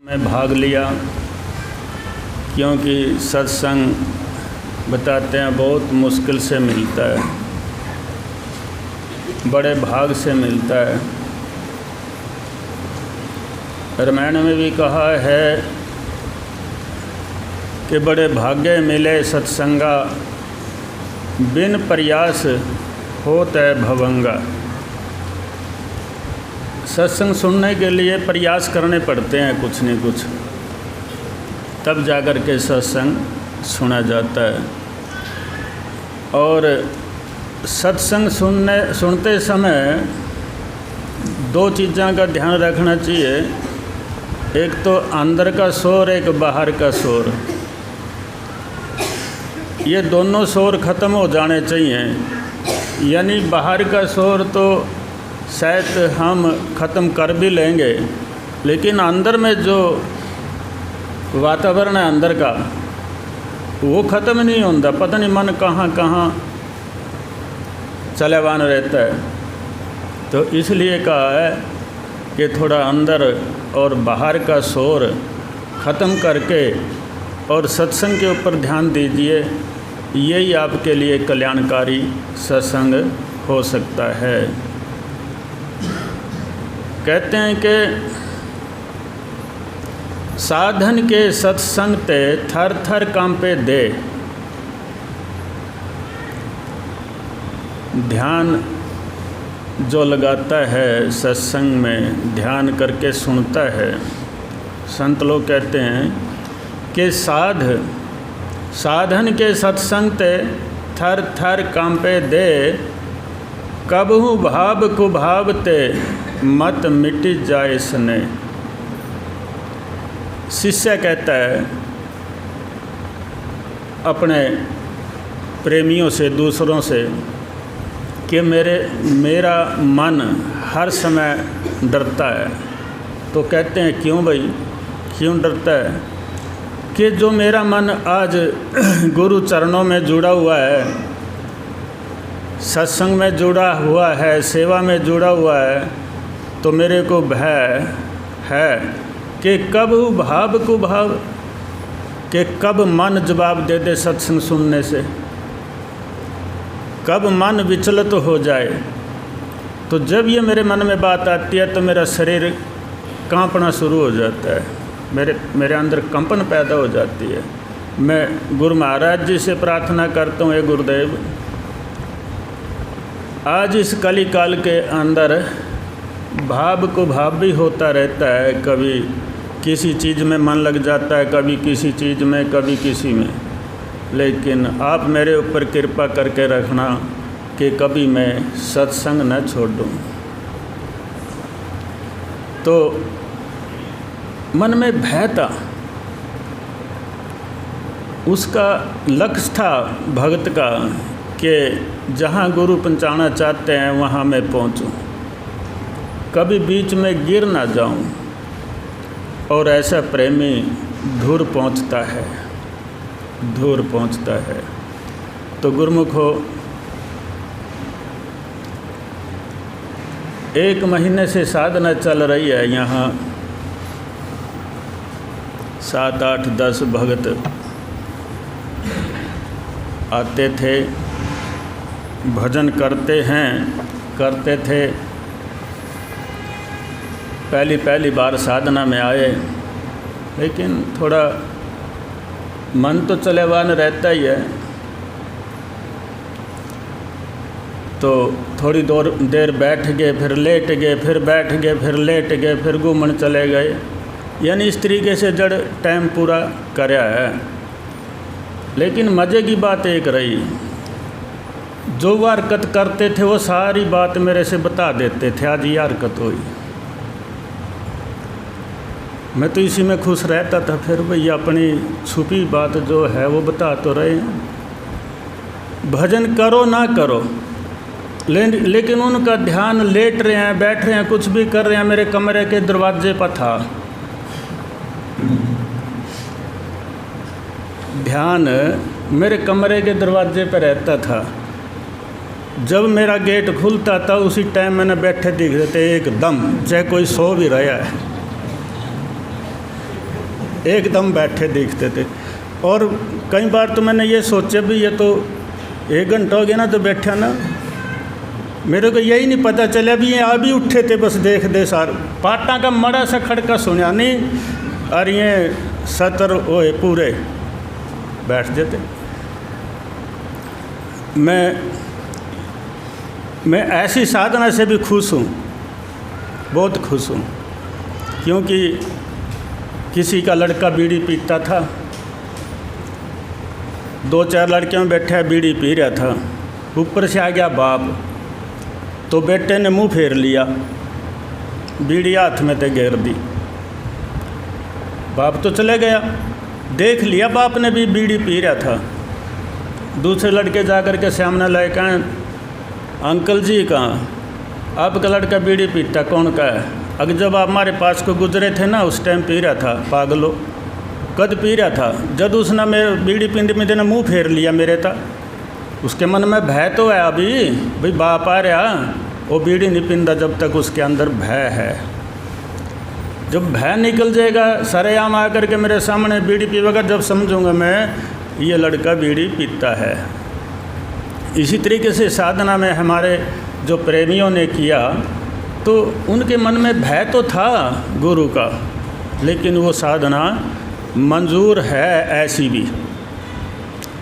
मैं भाग लिया क्योंकि सत्संग बताते हैं बहुत मुश्किल से मिलता है, बड़े भाग से मिलता है। रामायण में भी कहा है कि बड़े भाग्य मिले सत्संगा, बिन प्रयास होत है भवंगा। सत्संग सुनने के लिए प्रयास करने पड़ते हैं कुछ न कुछ, तब जाकर के सत्संग सुना जाता है। और सत्संग सुनते समय दो चीज़ों का ध्यान रखना चाहिए, एक तो अंदर का शोर, एक बाहर का शोर। ये दोनों शोर ख़त्म हो जाने चाहिए। यानी बाहर का शोर तो शायद हम ख़त्म कर भी लेंगे, लेकिन अंदर में जो वातावरण है अंदर का, वो ख़त्म नहीं होता। पता नहीं मन कहाँ कहाँ चलेवान रहता है। तो इसलिए कहा है कि थोड़ा अंदर और बाहर का शोर ख़त्म करके और सत्संग के ऊपर ध्यान दीजिए। यही आपके लिए कल्याणकारी सत्संग हो सकता है। कहते हैं कि साधन के सत्संग ते थर थर कांपे दे। ध्यान जो लगाता है सत्संग में, ध्यान करके सुनता है, संत लोग कहते हैं कि साधन के सत्संग ते थर थर कांपे दे। कबहु भाव कुभाव ते मत मिट जाए स्ने। शिष्य कहता है अपने प्रेमियों से, दूसरों से, कि मेरा मन हर समय डरता है। तो कहते हैं क्यों भाई, क्यों डरता है? कि जो मेरा मन आज गुरु चरणों में जुड़ा हुआ है, सत्संग में जुड़ा हुआ है, सेवा में जुड़ा हुआ है, तो मेरे को भय है कि कब भाव को भाव, कि कब मन जवाब दे दे सत्संग सुनने से, कब मन विचलित हो जाए। तो जब ये मेरे मन में बात आती है तो मेरा शरीर कांपना शुरू हो जाता है, मेरे अंदर कंपन पैदा हो जाती है। मैं गुरु महाराज जी से प्रार्थना करता हूँ, हे गुरुदेव, आज इस कली काल के अंदर भाव को भाव भी होता रहता है। कभी किसी चीज़ में मन लग जाता है, कभी किसी चीज़ में, कभी किसी में। लेकिन आप मेरे ऊपर कृपा करके रखना कि कभी मैं सत्संग न छोड़ दूँ। तो मन में भय था, उसका लक्ष्य था भगत का कि जहाँ गुरु पहुँचाना चाहते हैं वहाँ मैं पहुँचूँ, कभी बीच में गिर ना जाऊँ। और ऐसा प्रेमी दूर पहुँचता है, दूर पहुँचता है। तो गुरुमुख हो, 1 महीने से साधना चल रही है। यहाँ 7, 8, 10 भगत आते थे, भजन करते थे। पहली बार साधना में आए, लेकिन थोड़ा मन तो चलेवान रहता ही है। तो थोड़ी देर बैठ गए, फिर लेट गए, फिर बैठ गए, फिर लेट गए, फिर घूमन चले गए। यानी इस तरीके से जड़ टाइम पूरा कराया है। लेकिन मज़े की बात एक रही, जो वो हरकत करते थे वो सारी बात मेरे से बता देते थे, आज ये हरकत हुई। मैं तो इसी में खुश रहता था। फिर भैया अपनी छुपी बात जो है वो बता तो रहे हैं। भजन करो ना करो, लेकिन उनका ध्यान लेट रहे हैं, बैठ रहे हैं, कुछ भी कर रहे हैं, मेरे कमरे के दरवाजे पर था ध्यान, मेरे कमरे के दरवाजे पर रहता था। जब मेरा गेट खुलता था उसी टाइम मैंने बैठे दिख रहे थे एकदम, चाहे कोई सो भी रहा है। एकदम बैठे दिखते थे। और कई बार तो मैंने ये सोचा भी ये तो 1 घंटा हो गया ना तो बैठा ना, मेरे को यही नहीं पता चला भी ये अभी उठे थे, बस देख दे सार पाटा का मड़ा सा खड़का सुना नहीं और ये सतर होए पूरे बैठ जाते। मैं ऐसी साधना से भी खुश हूँ, बहुत खुश हूँ, क्योंकि किसी का लड़का बीड़ी पीता था, 2-4 लड़कियों में बैठा बीड़ी पी रहा था, ऊपर से आ गया बाप, तो बेटे ने मुंह फेर लिया, बीड़ी हाथ में ते घेर दी। बाप तो चले गया, देख लिया बाप ने भी बीड़ी पी रहा था। दूसरे लड़के जा कर के सामने लाए, कहें अंकल जी कहाँ, आपका लड़का बीड़ी पीता कौन का है? अगर जब आप हमारे पास को गुजरे थे ना उस टाइम पी रहा था। पागलो, कद पी रहा था? जब उसने मेरे बीड़ी पीते पीते ने मुँह फेर लिया मेरे था। उसके मन में भय तो है अभी, भाई बाप आ रहा, वो बीड़ी नहीं पींदा जब तक उसके अंदर भय है। जब भय निकल जाएगा, सरेआम आकर के मेरे सामने बीड़ी पीवेगा, जब समझूंगा मैं ये लड़का बीड़ी पीता है। इसी तरीके से साधना में हमारे जो प्रेमियों ने किया तो उनके मन में भय तो था गुरु का, लेकिन वो साधना मंजूर है, ऐसी भी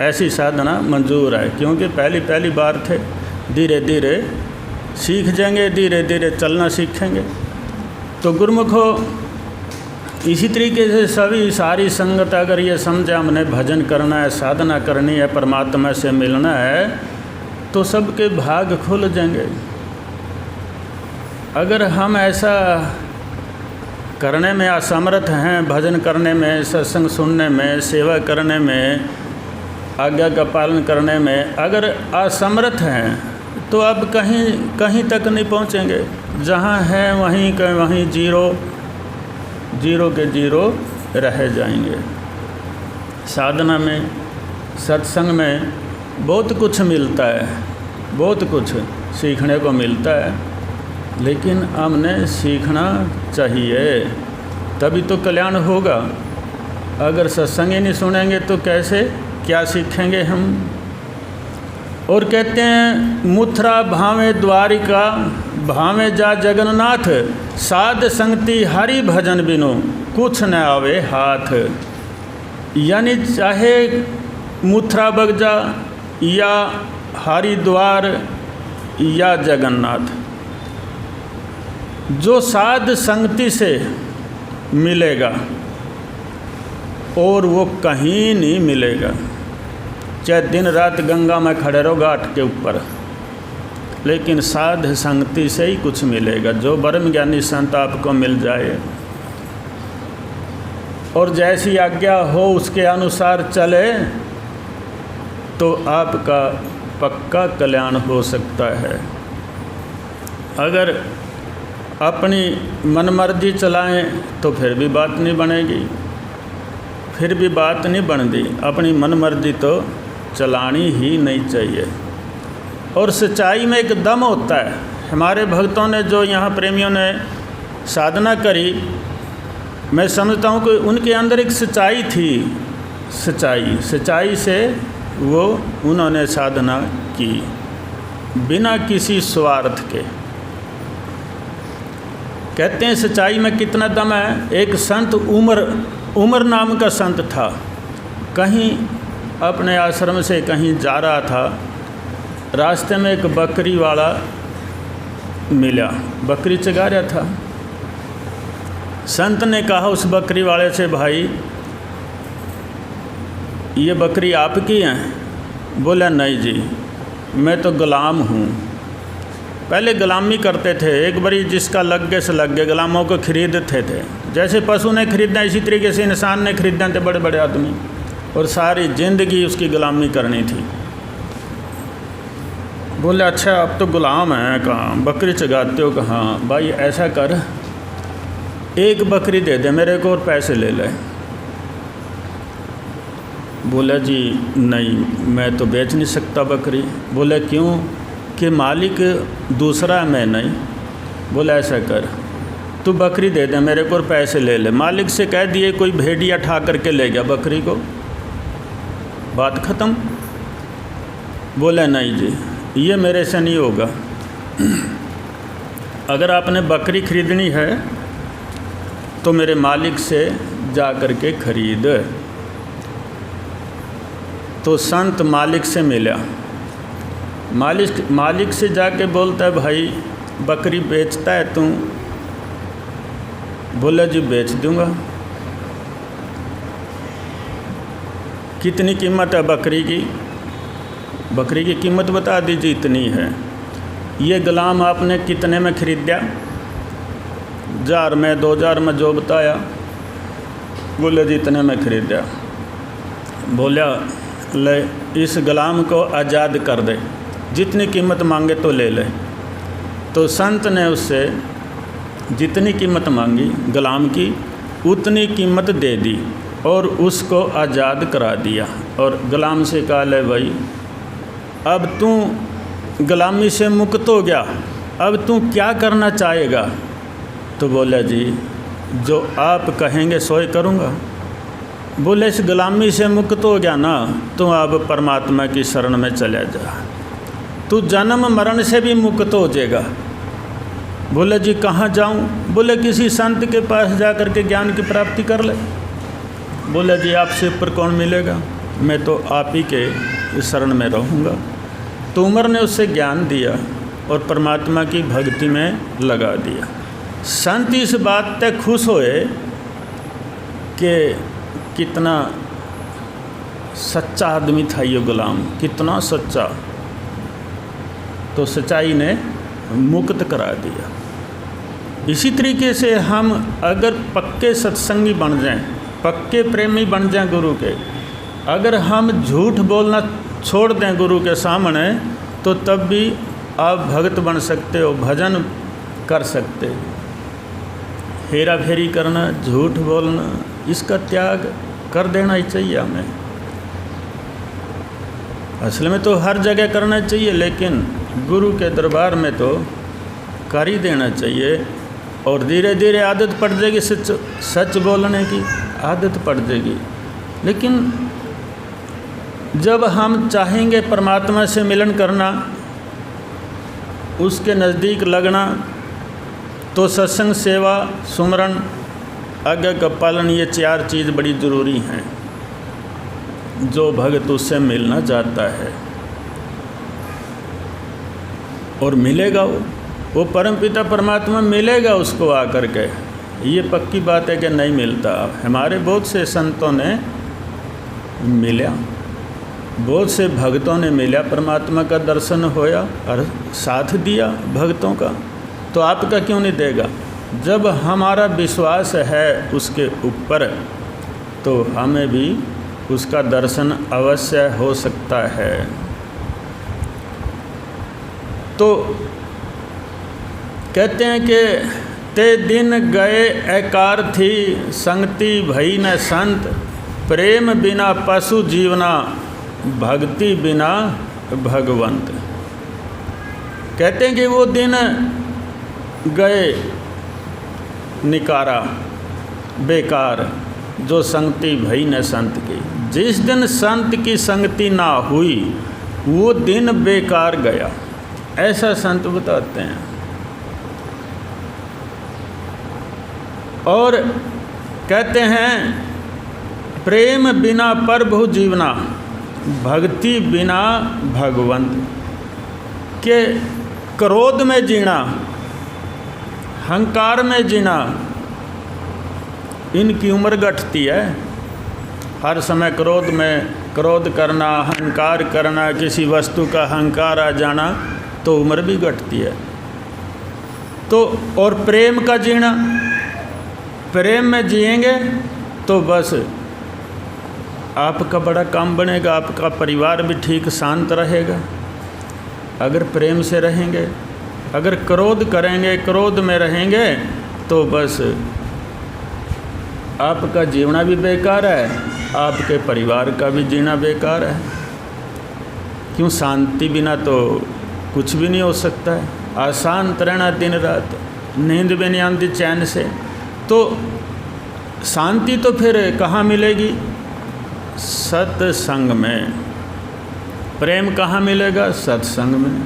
ऐसी साधना मंजूर है, क्योंकि पहली बार थे। धीरे धीरे सीख जाएंगे, धीरे धीरे चलना सीखेंगे। तो गुरुमुखो, इसी तरीके से सभी सारी संगत अगर ये समझे हमने भजन करना है, साधना करनी है, परमात्मा से मिलना है, तो सबके भाग खुल जाएंगे। अगर हम ऐसा करने में असमर्थ हैं, भजन करने में, सत्संग सुनने में, सेवा करने में, आज्ञा का पालन करने में अगर असमर्थ हैं, तो अब कहीं तक नहीं पहुंचेंगे। जहां है वहीं जीरो के जीरो रह जाएंगे। साधना में, सत्संग में बहुत कुछ मिलता है, बहुत कुछ सीखने को मिलता है, लेकिन हमने सीखना चाहिए, तभी तो कल्याण होगा। अगर सत्संग ही नहीं सुनेंगे तो कैसे, क्या सीखेंगे हम? और कहते हैं मुथरा भावे द्वारिका भावे जा जगन्नाथ, साध संगति हरि भजन बिनु कुछ न आवे हाथ। यानी चाहे मुथरा बगजा या हरिद्वार या जगन्नाथ, जो साध संगति से मिलेगा और वो कहीं नहीं मिलेगा। चाहे दिन रात गंगा में खड़े रहो घाट के ऊपर, लेकिन साध संगति से ही कुछ मिलेगा। जो ब्रह्म ज्ञानी संत आपको मिल जाए और जैसी आज्ञा हो उसके अनुसार चले, तो आपका पक्का कल्याण हो सकता है। अगर अपनी मनमर्जी चलाएं तो फिर भी बात नहीं बनेगी, फिर भी बात नहीं बनती। अपनी मनमर्जी तो चलानी ही नहीं चाहिए। और सच्चाई में एक दम होता है। हमारे भक्तों ने, जो यहाँ प्रेमियों ने साधना करी, मैं समझता हूँ कि उनके अंदर एक सच्चाई थी। सच्चाई से वो उन्होंने साधना की बिना किसी स्वार्थ के। कहते हैं सच्चाई में कितना दम है। एक संत उमर नाम का संत था, कहीं अपने आश्रम से कहीं जा रहा था, रास्ते में एक बकरी वाला मिला, बकरी चगा रहा था। संत ने कहा उस बकरी वाले से, भाई ये बकरी आपकी है? बोला नहीं जी, मैं तो गुलाम हूँ। पहले गुलामी करते थे, एक बारी जिसका लग गए से लग गए, गुलामों को खरीदते थे। जैसे पशु ने खरीदना, इसी तरीके से इंसान ने खरीदना थे बड़े बड़े आदमी, और सारी ज़िंदगी उसकी गुलामी करनी थी। बोले अच्छा अब तो गुलाम है, कहाँ बकरी चगाते हो? कहाँ? भाई ऐसा कर, एक बकरी दे दे मेरे को और पैसे ले ले। बोला जी नहीं, मैं तो बेच नहीं सकता बकरी। बोले क्यों? कि मालिक दूसरा मैं नहीं। बोला ऐसा कर, तू बकरी दे दे मेरे को और पैसे ले ले। मालिक से कह दिए कोई भेड़िया ठा करके ले गया बकरी को, बात ख़त्म। बोले नहीं जी, ये मेरे से नहीं होगा। अगर आपने बकरी खरीदनी है तो मेरे मालिक से जा कर के खरीद। तो संत मालिक से मिला, मालिक से जाके बोलता है भाई बकरी बेचता है तू? बोला जी बेच दूंगा। कितनी कीमत है बकरी की? बकरी की कीमत बता दीजिए, इतनी है। ये गुलाम आपने कितने में खरीदा? 1000 में, 2000 में, जो बताया। बोले जी इतने में खरीदा। बोला ले इस गुलाम को आज़ाद कर दे, जितनी कीमत मांगे तो ले ले। तो संत ने उससे जितनी कीमत मांगी गुलाम की उतनी कीमत दे दी और उसको आज़ाद करा दिया। और गुलाम से कहा ले भाई अब तू गुलामी से मुक्त हो गया, अब तू क्या करना चाहेगा? तो बोला जी जो आप कहेंगे सो ही करूँगा। बोले इस गुलामी से मुक्त हो गया ना, तो अब परमात्मा की शरण में चला जा, तू जन्म मरण से भी मुक्त हो जाएगा। बोले जी कहाँ जाऊँ? बोले किसी संत के पास जा कर के ज्ञान की प्राप्ति कर ले। बोले जी आपसे ऊपर कौन मिलेगा, मैं तो आप ही के शरण में रहूँगा। तो उमर ने उससे ज्ञान दिया और परमात्मा की भक्ति में लगा दिया। संत इस बात तक खुश होए कि कितना सच्चा आदमी था ये गुलाम, कितना सच्चा। तो सच्चाई ने मुक्त करा दिया। इसी तरीके से हम अगर पक्के सत्संगी बन जाएं, पक्के प्रेमी बन जाएं गुरु के, अगर हम झूठ बोलना छोड़ दें गुरु के सामने, तो तब भी आप भक्त बन सकते हो, भजन कर सकते हो। हेरा फेरी करना, झूठ बोलना, इसका त्याग कर देना ही चाहिए हमें। असल में तो हर जगह करना चाहिए, लेकिन गुरु के दरबार में तो कर ही देना चाहिए। और धीरे धीरे आदत पड़ जाएगी, सच बोलने की आदत पड़ जाएगी। लेकिन जब हम चाहेंगे परमात्मा से मिलन करना, उसके नज़दीक लगना, तो सत्संग, सेवा, सुमरन, आज्ञा का पालन, ये 4 चीज़ बड़ी ज़रूरी हैं। जो भक्त उससे मिलना चाहता है और मिलेगा, वो परमपिता परमात्मा मिलेगा उसको आकर के। ये पक्की बात है कि नहीं मिलता। हमारे बहुत से संतों ने मिला, बहुत से भक्तों ने मिला, परमात्मा का दर्शन होया और साथ दिया भक्तों का। तो आपका क्यों नहीं देगा? जब हमारा विश्वास है उसके ऊपर, तो हमें भी उसका दर्शन अवश्य हो सकता है। तो कहते हैं कि ते दिन गए एकार थी, संगति भई न संत, प्रेम बिना पशु जीवना, भक्ति बिना भगवंत। कहते हैं कि वो दिन गए निकारा, बेकार, जो संगति भई न संत की। जिस दिन संत की संगति ना हुई वो दिन बेकार गया, ऐसा संत बताते हैं। और कहते हैं प्रेम बिना प्रभु जीवना, भक्ति बिना भगवंत। के क्रोध में जीना, अहंकार में जीना, इनकी उम्र घटती है। हर समय क्रोध करना, अहंकार करना, किसी वस्तु का अहंकार आ जाना, तो उम्र भी घटती है। तो और प्रेम का जीना, प्रेम में जिएंगे तो बस आपका बड़ा काम बनेगा, आपका परिवार भी ठीक शांत रहेगा अगर प्रेम से रहेंगे। अगर क्रोध करेंगे, क्रोध में रहेंगे, तो बस आपका जीना भी बेकार है, आपके परिवार का भी जीना बेकार है। क्यों? शांति बिना तो कुछ भी नहीं हो सकता है। अशांत रहना दिन रात, नींद भी नहीं आती चैन से। तो शांति तो फिर कहाँ मिलेगी? सत्संग में। प्रेम कहाँ मिलेगा? सत्संग में।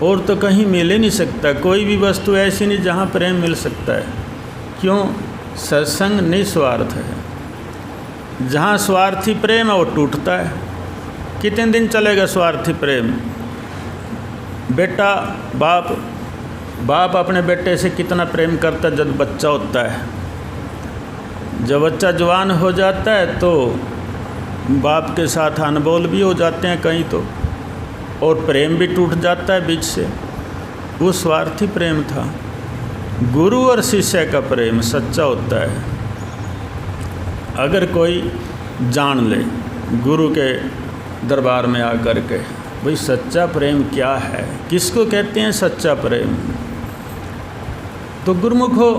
और तो कहीं मिल ही नहीं सकता। कोई भी वस्तु ऐसी नहीं जहाँ प्रेम मिल सकता है। क्यों? सत्संग निस्वार्थ है। जहाँ स्वार्थी प्रेम है वो टूटता है। कितने दिन चलेगा स्वार्थी प्रेम? बेटा बाप अपने बेटे से कितना प्रेम करता है जब बच्चा होता है। जब बच्चा जवान हो जाता है तो बाप के साथ अनबोल भी हो जाते हैं कहीं तो, और प्रेम भी टूट जाता है बीच से। वो स्वार्थी प्रेम था। गुरु और शिष्य का प्रेम सच्चा होता है। अगर कोई जान ले गुरु के दरबार में आकर के, भाई सच्चा प्रेम क्या है, किसको कहते हैं सच्चा प्रेम, तो गुरुमुखो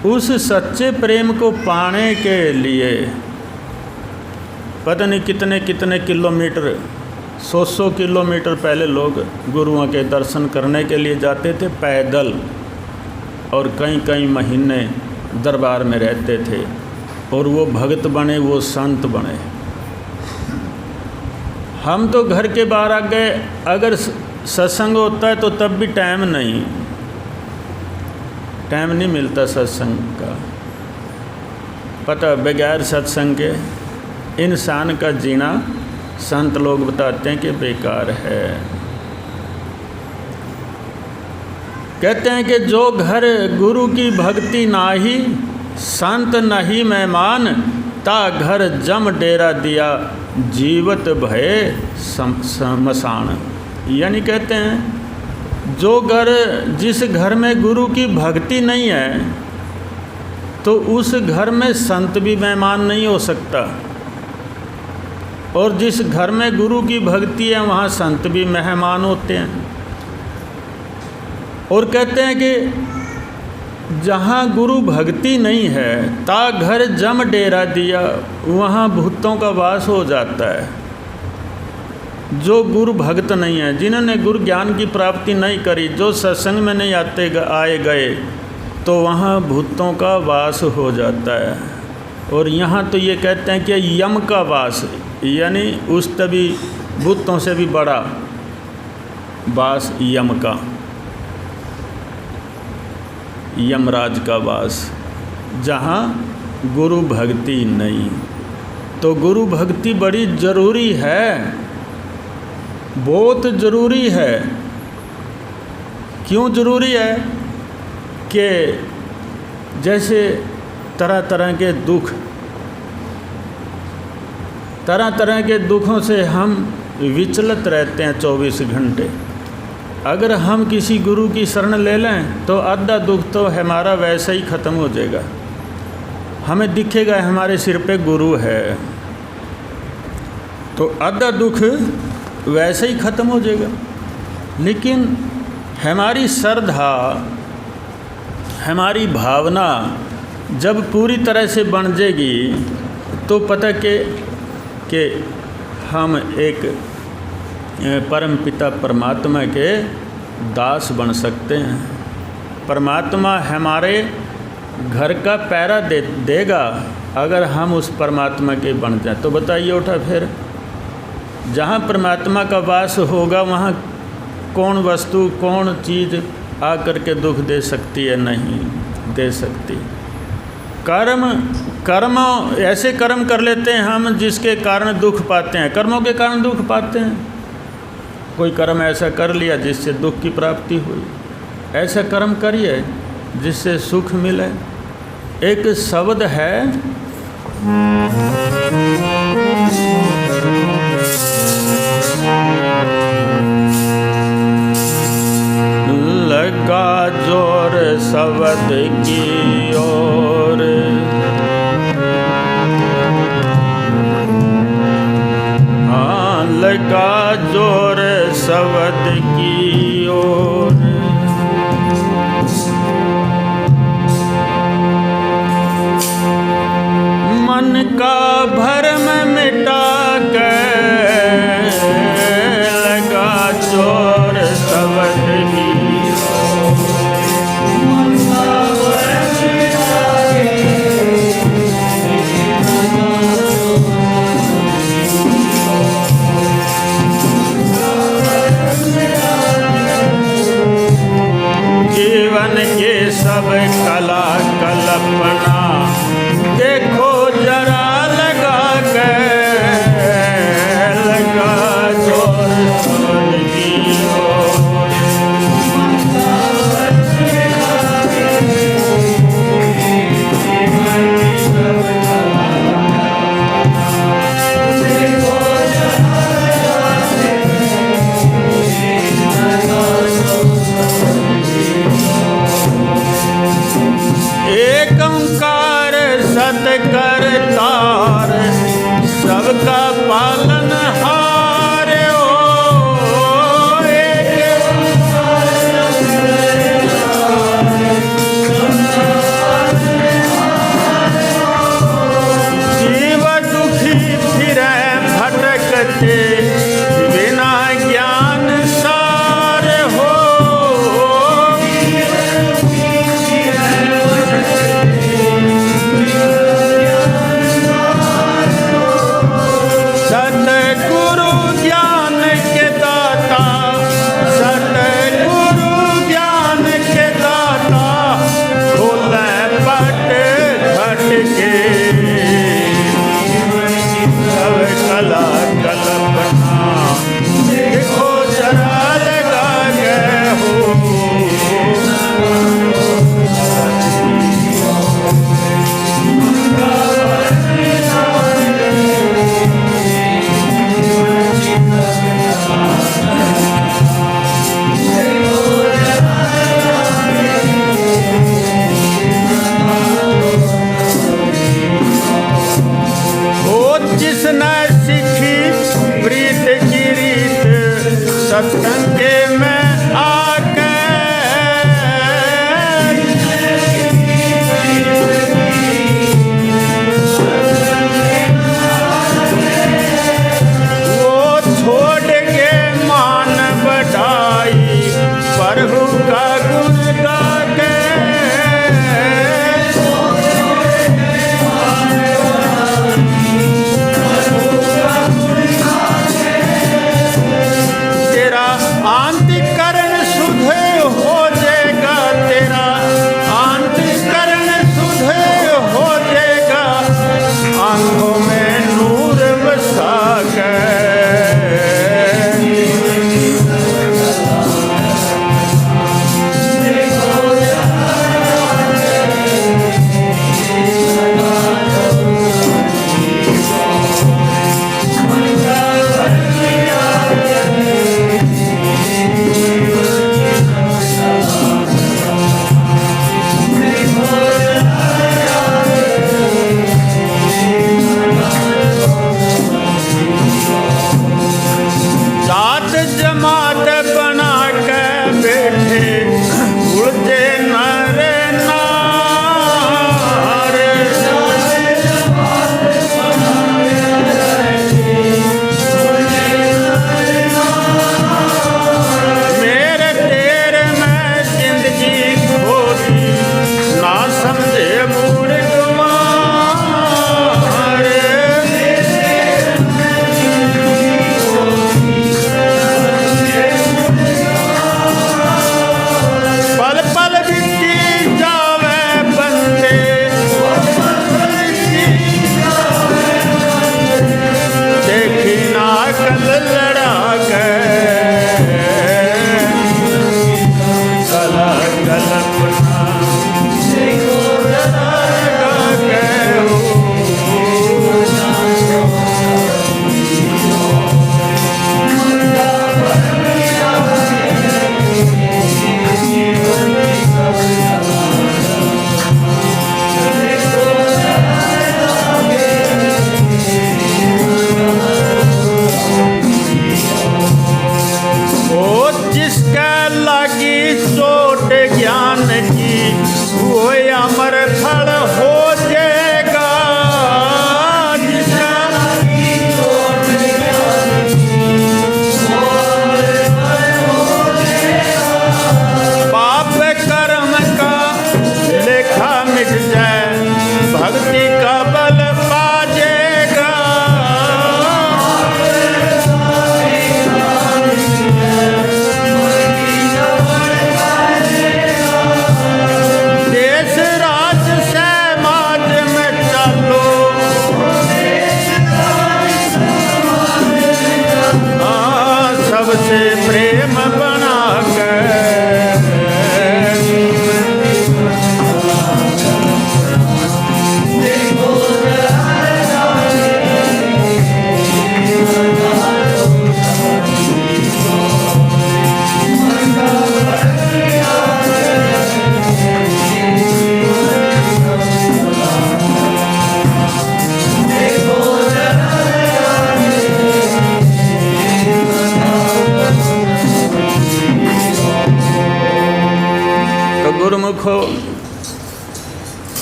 उस सच्चे प्रेम को पाने के लिए पता नहीं कितने कितने किलोमीटर, 100 किलोमीटर पहले लोग गुरुओं के दर्शन करने के लिए जाते थे पैदल, और कई कई महीने दरबार में रहते थे, और वो भक्त बने, वो संत बने। हम तो घर के बाहर आ गए, अगर सत्संग होता है तो तब भी टाइम नहीं मिलता सत्संग का। पता बगैर सत्संग के इंसान का जीना संत लोग बताते हैं कि बेकार है। कहते हैं कि जो घर गुरु की भक्ति नाही, संत नहीं मेहमान, ता घर जम डेरा दिया, जीवत भय समसान। यानी कहते हैं जिस घर में गुरु की भक्ति नहीं है तो उस घर में संत भी मेहमान नहीं हो सकता, और जिस घर में गुरु की भक्ति है वहाँ संत भी मेहमान होते हैं। और कहते हैं कि जहाँ गुरु भक्ति नहीं है ता घर जम डेरा दिया, वहाँ भूतों का वास हो जाता है। जो गुरु भक्त नहीं है, जिन्होंने गुरु ज्ञान की प्राप्ति नहीं करी, जो सत्संग में नहीं आए गए, तो वहाँ भूतों का वास हो जाता है। और यहाँ तो ये कहते हैं कि यम का वास, यानी उस तभी भूतों से भी बड़ा वास यम का, यमराज का वास, जहाँ गुरु भक्ति नहीं। तो गुरु भक्ति बड़ी ज़रूरी है, बहुत ज़रूरी है। क्यों ज़रूरी है? कि जैसे तरह तरह के दुखों से हम विचलित रहते हैं 24 घंटे। अगर हम किसी गुरु की शरण ले लें तो आधा दुख तो हमारा वैसे ही ख़त्म हो जाएगा। हमें दिखेगा हमारे सिर पे गुरु है, तो आधा दुख वैसे ही ख़त्म हो जाएगा। लेकिन हमारी श्रद्धा, हमारी भावना जब पूरी तरह से बन जाएगी तो पता कि हम एक परम पिता परमात्मा के दास बन सकते हैं। परमात्मा हमारे घर का पहरा देगा अगर हम उस परमात्मा के बन जाएं। तो बताइए उठा, फिर जहाँ परमात्मा का वास होगा वहाँ कौन वस्तु, कौन चीज़ आकर के दुख दे सकती है? नहीं दे सकती। कर्म ऐसे कर्म कर लेते हैं हम जिसके कारण दुख पाते हैं, कर्मों के कारण दुख पाते हैं। कोई कर्म ऐसा कर लिया जिससे दुख की प्राप्ति हुई, ऐसा कर्म करिए जिससे सुख मिले। एक शब्द है, लगा जोर शब्द की ओर, हाँ लगा जोर शब्द की ओर, मन का भरम मिटा के लगा जोर शब्द की अपना देखो जरा लगा के, लगा जोर छोड़ की ओर। एक ओंकार सत करतार, सबका पालन हार ओ। एक जीव दुखी फिरे भटकते, बिना ज्ञान सार हो। सतगुरु ज्ञान के दाता, सतगुरु ज्ञान के दाता, खोले पट घट के, सब कला कल्पना देखो जरा लगा गए हो। जिसने सीखी प्रीत की रीत, सत्संग में आके वो छोड़ के मान बढ़ाई, प्रभु का गुण गा के।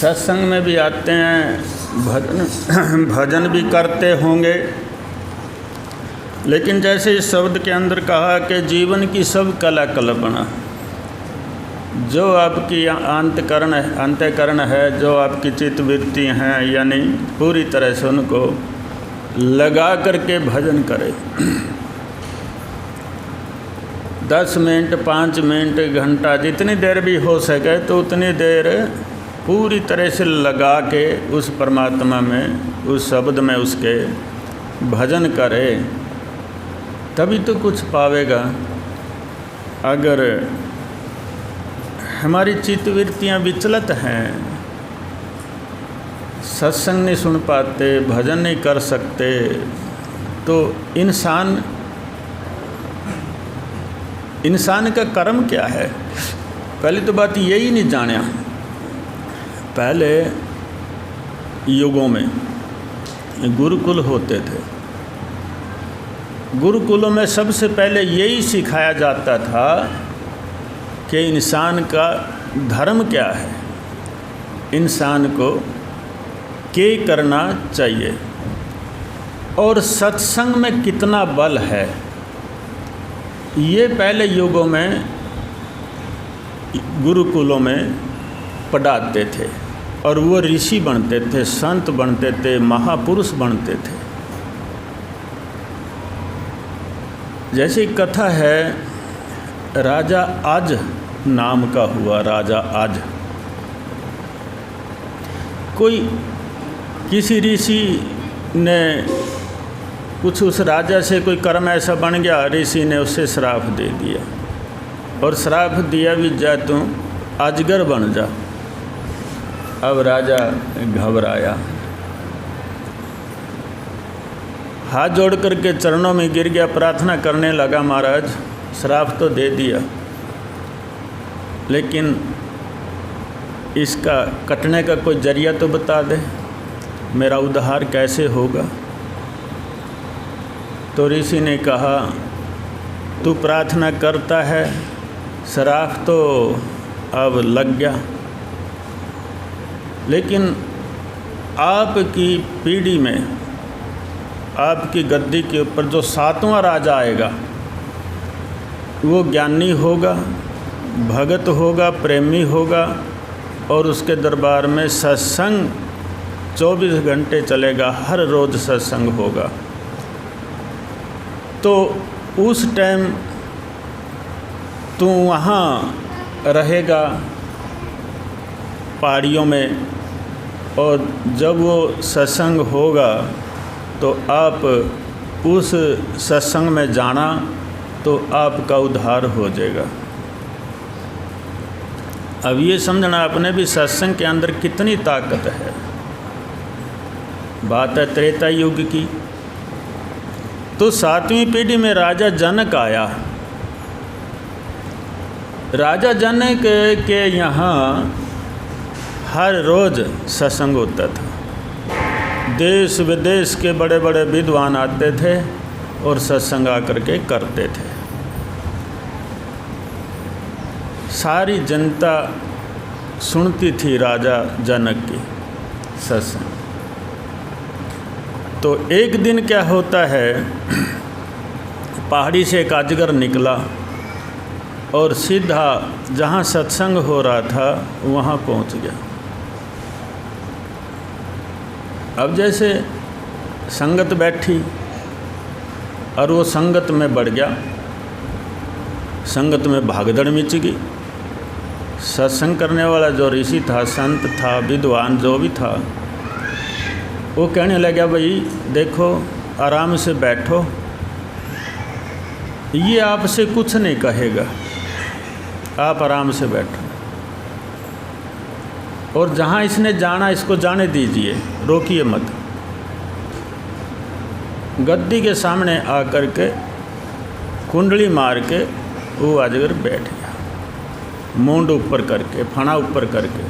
सत्संग में भी आते हैं, भजन भी करते होंगे, लेकिन जैसे इस शब्द के अंदर कहा कि जीवन की सब कला कल्पना, जो आपकी अंतःकरण है, जो आपकी चित्तवृत्ति हैं, यानी पूरी तरह से उनको लगा करके भजन करें। 10 मिनट, 5 मिनट, घंटा, जितनी देर भी हो सके तो उतनी देर पूरी तरह से लगा के उस परमात्मा में, उस शब्द में उसके भजन करे, तभी तो कुछ पावेगा। अगर हमारी चित्तवृत्तियाँ विचलित हैं, सत्संग नहीं सुन पाते, भजन नहीं कर सकते, तो इंसान का कर्म क्या है? पहली तो बात यही नहीं जाना। पहले युगों में गुरुकुल होते थे। गुरुकुलों में सबसे पहले यही सिखाया जाता था कि इंसान का धर्म क्या है, इंसान को क्या करना चाहिए और सत्संग में कितना बल है। ये पहले युगों में गुरुकुलों में पढ़ाते थे और वो ऋषि बनते थे, संत बनते थे, महापुरुष बनते थे। जैसी कथा है, राजा आज नाम का हुआ। राजा आज कोई किसी ऋषि ने कुछ, उस राजा से कोई कर्म ऐसा बन गया, ऋषि ने उससे श्राप दे दिया और श्राप दिया भी, जा तू अजगर बन जा। अब राजा घबराया, हाथ जोड़ करके चरणों में गिर गया, प्रार्थना करने लगा, महाराज श्राप तो दे दिया, लेकिन इसका कटने का कोई जरिया तो बता दे, मेरा उद्धार कैसे होगा। तो ऋषि ने कहा, तू प्रार्थना करता है, श्राप तो अब लग गया, लेकिन आपकी पीढ़ी में, आपकी गद्दी के ऊपर जो 7वां राजा आएगा, वो ज्ञानी होगा, भगत होगा, प्रेमी होगा और उसके दरबार में सत्संग 24 घंटे चलेगा, हर रोज़ सत्संग होगा। तो उस टाइम तू वहाँ रहेगा पहाड़ियों में, और जब वो सत्संग होगा तो आप उस सत्संग में जाना तो आपका उद्धार हो जाएगा। अब ये समझना अपने भी सत्संग के अंदर कितनी ताकत है। बात है त्रेता युग की। तो 7वीं पीढ़ी में राजा जनक आया। राजा जनक के यहाँ हर रोज़ सत्संग होता था। देश विदेश के बड़े बड़े विद्वान आते थे और सत्संग आकर के करते थे। सारी जनता सुनती थी राजा जनक की सत्संग। तो एक दिन क्या होता है, पहाड़ी से एक अजगर निकला और सीधा जहाँ सत्संग हो रहा था वहाँ पहुँच गया। अब जैसे संगत बैठी और वो संगत में बढ़ गया, संगत में भागदड़ मच गई। सत्संग करने वाला जो ऋषि था, संत था, विद्वान जो भी था, वो कहने लगा, भाई देखो आराम से बैठो, ये आपसे कुछ नहीं कहेगा, आप आराम से बैठो, और जहाँ इसने जाना इसको जाने दीजिए, रोकिए मत। गद्दी के सामने आकर के कुंडली मार के वो अजगर बैठ गया, मुंड ऊपर करके, फना ऊपर करके।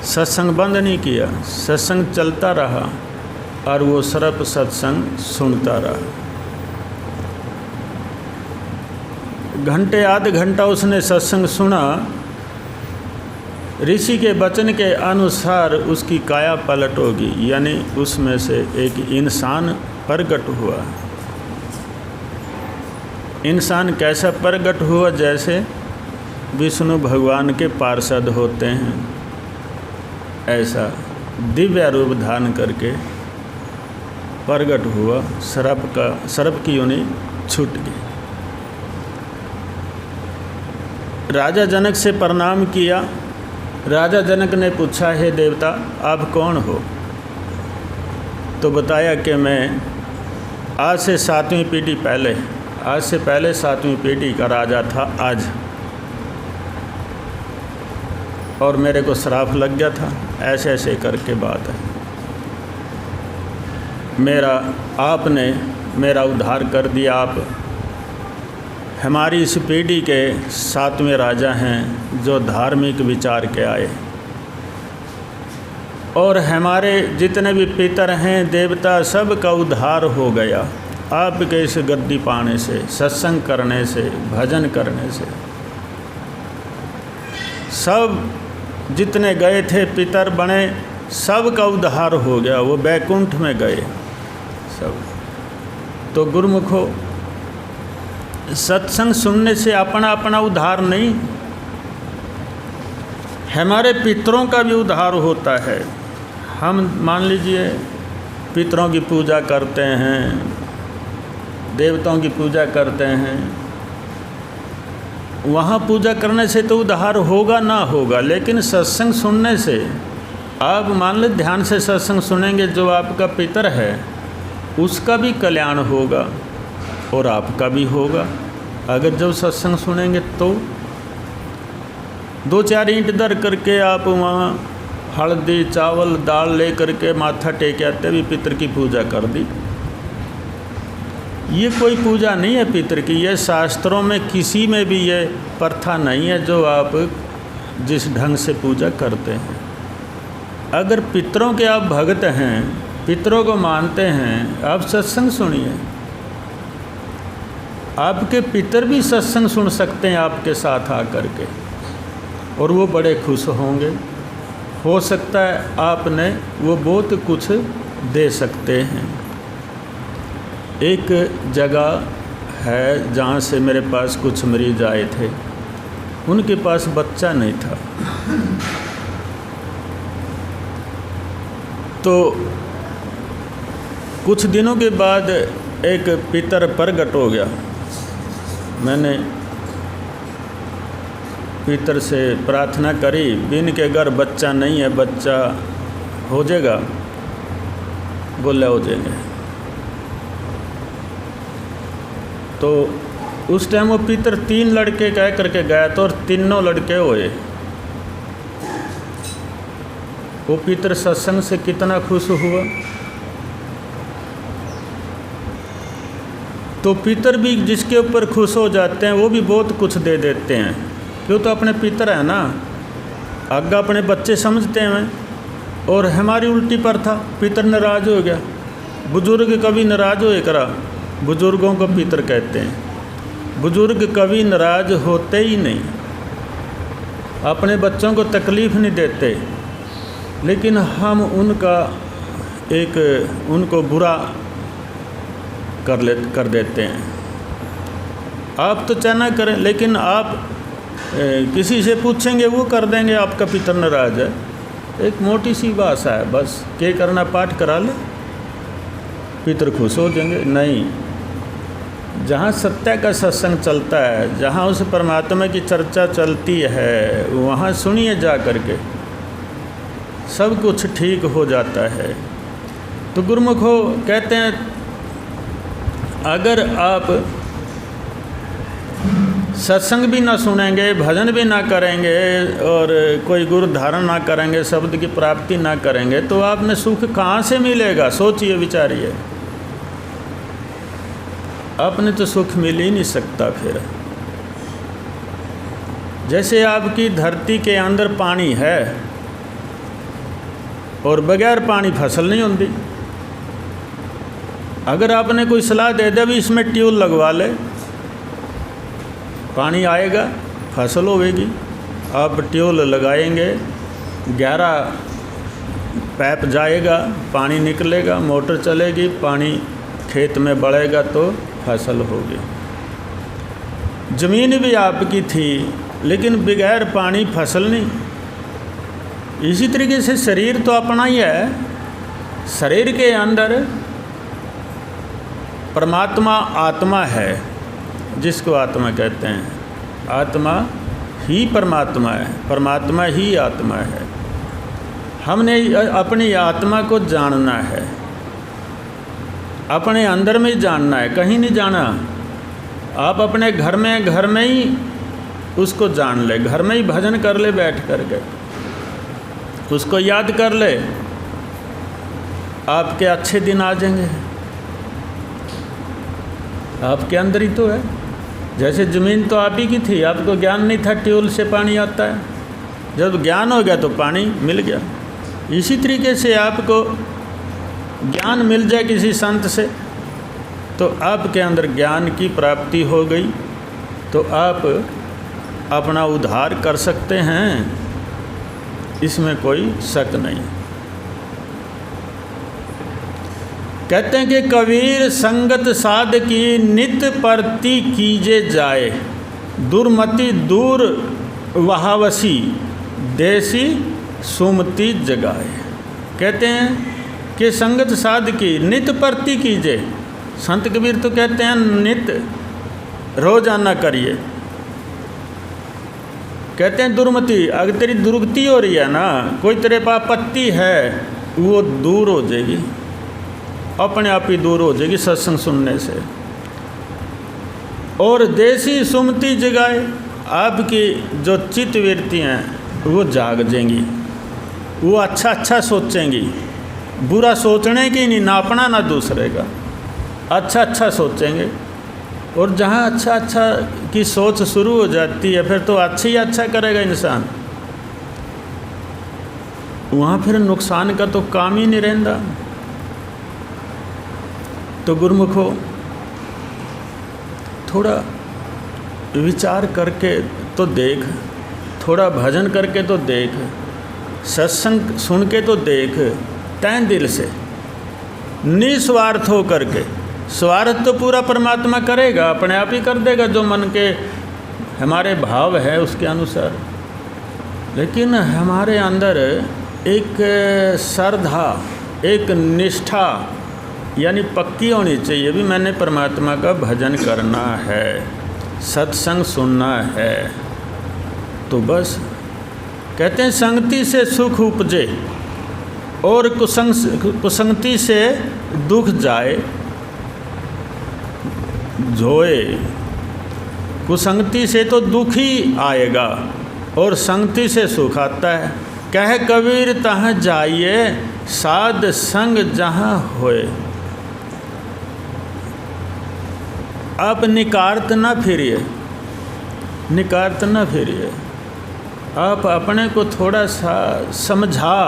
सत्संग बंद नहीं किया, सत्संग चलता रहा और वो सर्प सत्संग सुनता रहा। घंटे आध घंटा उसने सत्संग सुना ऋषि के वचन के अनुसार उसकी काया पलट होगी, यानी उसमें से एक इंसान प्रकट हुआ। इंसान कैसा प्रकट हुआ? जैसे विष्णु भगवान के पार्षद होते हैं, ऐसा दिव्य रूप धारण करके प्रकट हुआ। सर्प की योनि छूट गई। राजा जनक से प्रणाम किया। राजा जनक ने पूछा, हे देवता आप कौन हो? तो बताया कि मैं आज से 7वीं पीढ़ी पहले, आज से पहले 7वीं पीढ़ी का राजा था आज, और मेरे को श्राप लग गया था, ऐसे ऐसे करके बात है। आपने मेरा उद्धार कर दिया। आप हमारी इस पीढ़ी के 7वें राजा हैं जो धार्मिक विचार के आए, और हमारे जितने भी पितर हैं, देवता, सब का उद्धार हो गया आपके इस गद्दी पाने से, सत्संग करने से, भजन करने से। सब जितने गए थे पितर बने, सब का उद्धार हो गया, वो बैकुंठ में गए सब। तो गुरुमुखो, सत्संग सुनने से अपना अपना उद्धार नहीं, हमारे पितरों का भी उद्धार होता है। हम मान लीजिए पितरों की पूजा करते हैं, देवताओं की पूजा करते हैं, वहाँ पूजा करने से तो उद्धार होगा ना होगा, लेकिन सत्संग सुनने से, आप मान लो ध्यान से सत्संग सुनेंगे, जो आपका पितर है उसका भी कल्याण होगा और आपका भी होगा। अगर जब सत्संग सुनेंगे तो 2-4 ईंट दर करके आप वहाँ हल्दी चावल दाल ले करके माथा टेक आते, भी पितर की पूजा कर दी। ये कोई पूजा नहीं है पितर की, ये शास्त्रों में किसी में भी ये प्रथा नहीं है जो आप जिस ढंग से पूजा करते हैं। अगर पितरों के आप भक्त हैं, पितरों को मानते हैं, आप सत्संग सुनिए। आपके पितर भी सत्संग सुन सकते हैं आपके साथ आकर के, और वो बड़े खुश होंगे। हो सकता है आपने वो बहुत कुछ दे सकते हैं। एक जगह है जहाँ से मेरे पास कुछ मरीज आए थे, उनके पास बच्चा नहीं था, तो कुछ दिनों के बाद एक पितर प्रकट हो गया। मैंने पितर से प्रार्थना करी, बिन के घर बच्चा नहीं है, बच्चा हो जाएगा? बोले हो जाएंगे। तो उस टाइम वो पितर 3 लड़के कह करके गया था, और तीनों लड़के हुए। वो पितर सत्संग से कितना खुश हुआ। तो पितर भी जिसके ऊपर खुश हो जाते हैं, वो भी बहुत कुछ दे देते हैं, क्यों? तो अपने पितर है ना, आगे अपने बच्चे समझते हैं। और हमारी उल्टी प्रथा, पितर नाराज हो गया, बुजुर्ग कभी नाराज हो करा, बुजुर्गों को पितर कहते हैं। बुजुर्ग कभी नाराज होते ही नहीं, अपने बच्चों को तकलीफ़ नहीं देते, लेकिन हम उनको बुरा कर देते हैं। आप तो चाहे ना करें, लेकिन आप किसी से पूछेंगे वो कर देंगे आपका पितर नाराज है। एक मोटी सी भाषा है, बस क्या करना, पाठ करा ले, पितर खुश हो जाएंगे। नहीं, जहाँ सत्य का सत्संग चलता है, जहाँ उस परमात्मा की चर्चा चलती है, वहाँ सुनिए जा करके, सब कुछ ठीक हो जाता है। तो गुरुमुखो कहते हैं, अगर आप सत्संग भी ना सुनेंगे, भजन भी ना करेंगे, और कोई गुरु धारण ना करेंगे, शब्द की प्राप्ति ना करेंगे, तो आपने सुख कहाँ से मिलेगा? सोचिए, विचारिए। आपने तो सुख मिल ही नहीं सकता। फिर जैसे आपकी धरती के अंदर पानी है, और बगैर पानी फसल नहीं होती। अगर आपने कोई सलाह दे दे भी इसमें ट्यूब लगवा ले, पानी आएगा, फसल होगी, आप ट्यूबवेल लगाएंगे, 11 पाइप जाएगा, पानी निकलेगा, मोटर चलेगी, पानी खेत में बढ़ेगा तो फसल होगी। ज़मीन भी आपकी थी लेकिन बगैर पानी फसल नहीं। इसी तरीके से शरीर तो अपना ही है। शरीर के अंदर परमात्मा आत्मा है, जिसको आत्मा कहते हैं। आत्मा ही परमात्मा है, परमात्मा ही आत्मा है। हमने अपनी आत्मा को जानना है, अपने अंदर में ही जानना है, कहीं नहीं जाना। आप अपने घर में ही उसको जान ले, घर में ही भजन कर ले, बैठ कर के उसको याद कर ले, आपके अच्छे दिन आ जाएंगे। आपके अंदर ही तो है। जैसे ज़मीन तो आप ही की थी, आपको ज्ञान नहीं था ट्यूबवेल से पानी आता है। जब ज्ञान हो गया तो पानी मिल गया। इसी तरीके से आपको ज्ञान मिल जाए किसी संत से तो आपके अंदर ज्ञान की प्राप्ति हो गई, तो आप अपना उद्धार कर सकते हैं, इसमें कोई शक नहीं। कहते हैं कि कबीर संगत साध की नित परति कीजे जाए, दुर्मति दूर वहावसी देसी सुमति जगाए। कहते हैं कि संगत साध की नित परति कीजे। संत कबीर तो कहते हैं नित रोजाना करिए। कहते हैं दुर्मति, अगर तेरी दुर्गति हो रही है ना, कोई तेरे पास आपत्ति है, वो दूर हो जाएगी, अपने आप ही दूर हो जाएगी सत्संग सुनने से। और देसी सुमति जगाए, आपकी जो चित्त वृत्ति हैं वो जाग जाएंगी, वो अच्छा अच्छा सोचेंगी, बुरा सोचने की नहीं, ना अपना ना दूसरे का, अच्छा अच्छा सोचेंगे। और जहाँ अच्छा अच्छा की सोच शुरू हो जाती है फिर तो अच्छा ही अच्छा करेगा इंसान, वहाँ फिर नुकसान का तो काम ही नहीं रहता। तो गुरुमुखो थोड़ा विचार करके तो देख, थोड़ा भजन करके तो देख, सत्संग सुन के तो देख, तैं दिल से निस्वार्थ हो करके। स्वार्थ तो पूरा परमात्मा करेगा, अपने आप ही कर देगा जो मन के हमारे भाव है उसके अनुसार। लेकिन हमारे अंदर एक श्रद्धा, एक निष्ठा यानी पक्की होनी चाहिए भी मैंने परमात्मा का भजन करना है, सत्संग सुनना है। तो बस कहते हैं संगति से सुख उपजे और कुसंगति से दुख जाए जोए। कुसंगति से तो दुख ही आएगा और संगति से सुख आता है। कह कबीर तहाँ जाइए साध संग जहाँ होए। आप निकारत ना फिरिए, निकारत ना फिरिए, आप अपने को थोड़ा सा समझा,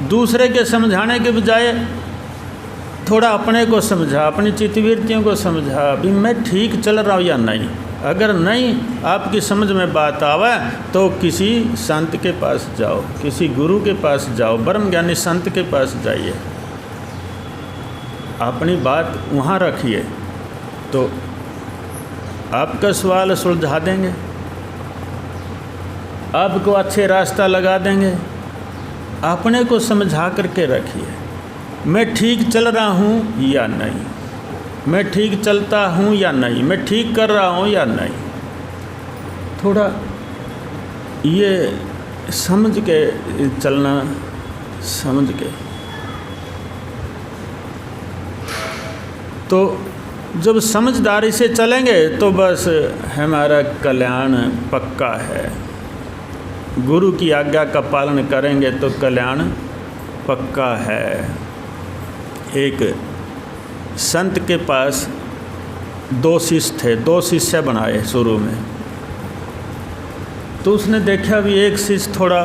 दूसरे के समझाने के बजाय थोड़ा अपने को समझा, अपनी चित्तवृत्तियों को समझा भी मैं ठीक चल रहा हूँ या नहीं। अगर नहीं आपकी समझ में बात आवे तो किसी संत के पास जाओ, किसी गुरु के पास जाओ, ब्रह्म ज्ञानी संत के पास जाइए, अपनी बात वहाँ रखिए तो आपका सवाल सुलझा देंगे, आपको अच्छे रास्ता लगा देंगे। अपने को समझा करके रखिए, मैं ठीक चल रहा हूँ या नहीं, मैं ठीक चलता हूँ या नहीं, मैं ठीक कर रहा हूँ या नहीं। थोड़ा ये समझ के चलना, समझ के। तो जब समझदारी से चलेंगे तो बस हमारा कल्याण पक्का है। गुरु की आज्ञा का पालन करेंगे तो कल्याण पक्का है। एक संत के पास 2 शिष्य थे, 2 शिष्य बनाए शुरू में। तो उसने देखा भी एक शिष्य थोड़ा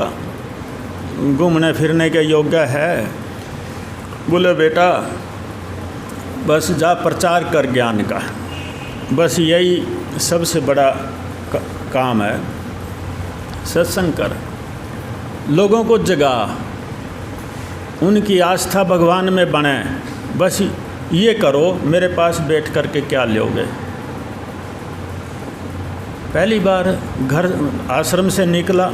घूमने फिरने के योग्य है। बोले बेटा बस जा प्रचार कर ज्ञान का, बस यही सबसे बड़ा काम है। सत्संग कर, लोगों को जगा, उनकी आस्था भगवान में बने। बस ये करो, मेरे पास बैठ कर के क्या लोगे। पहली बार घर आश्रम से निकला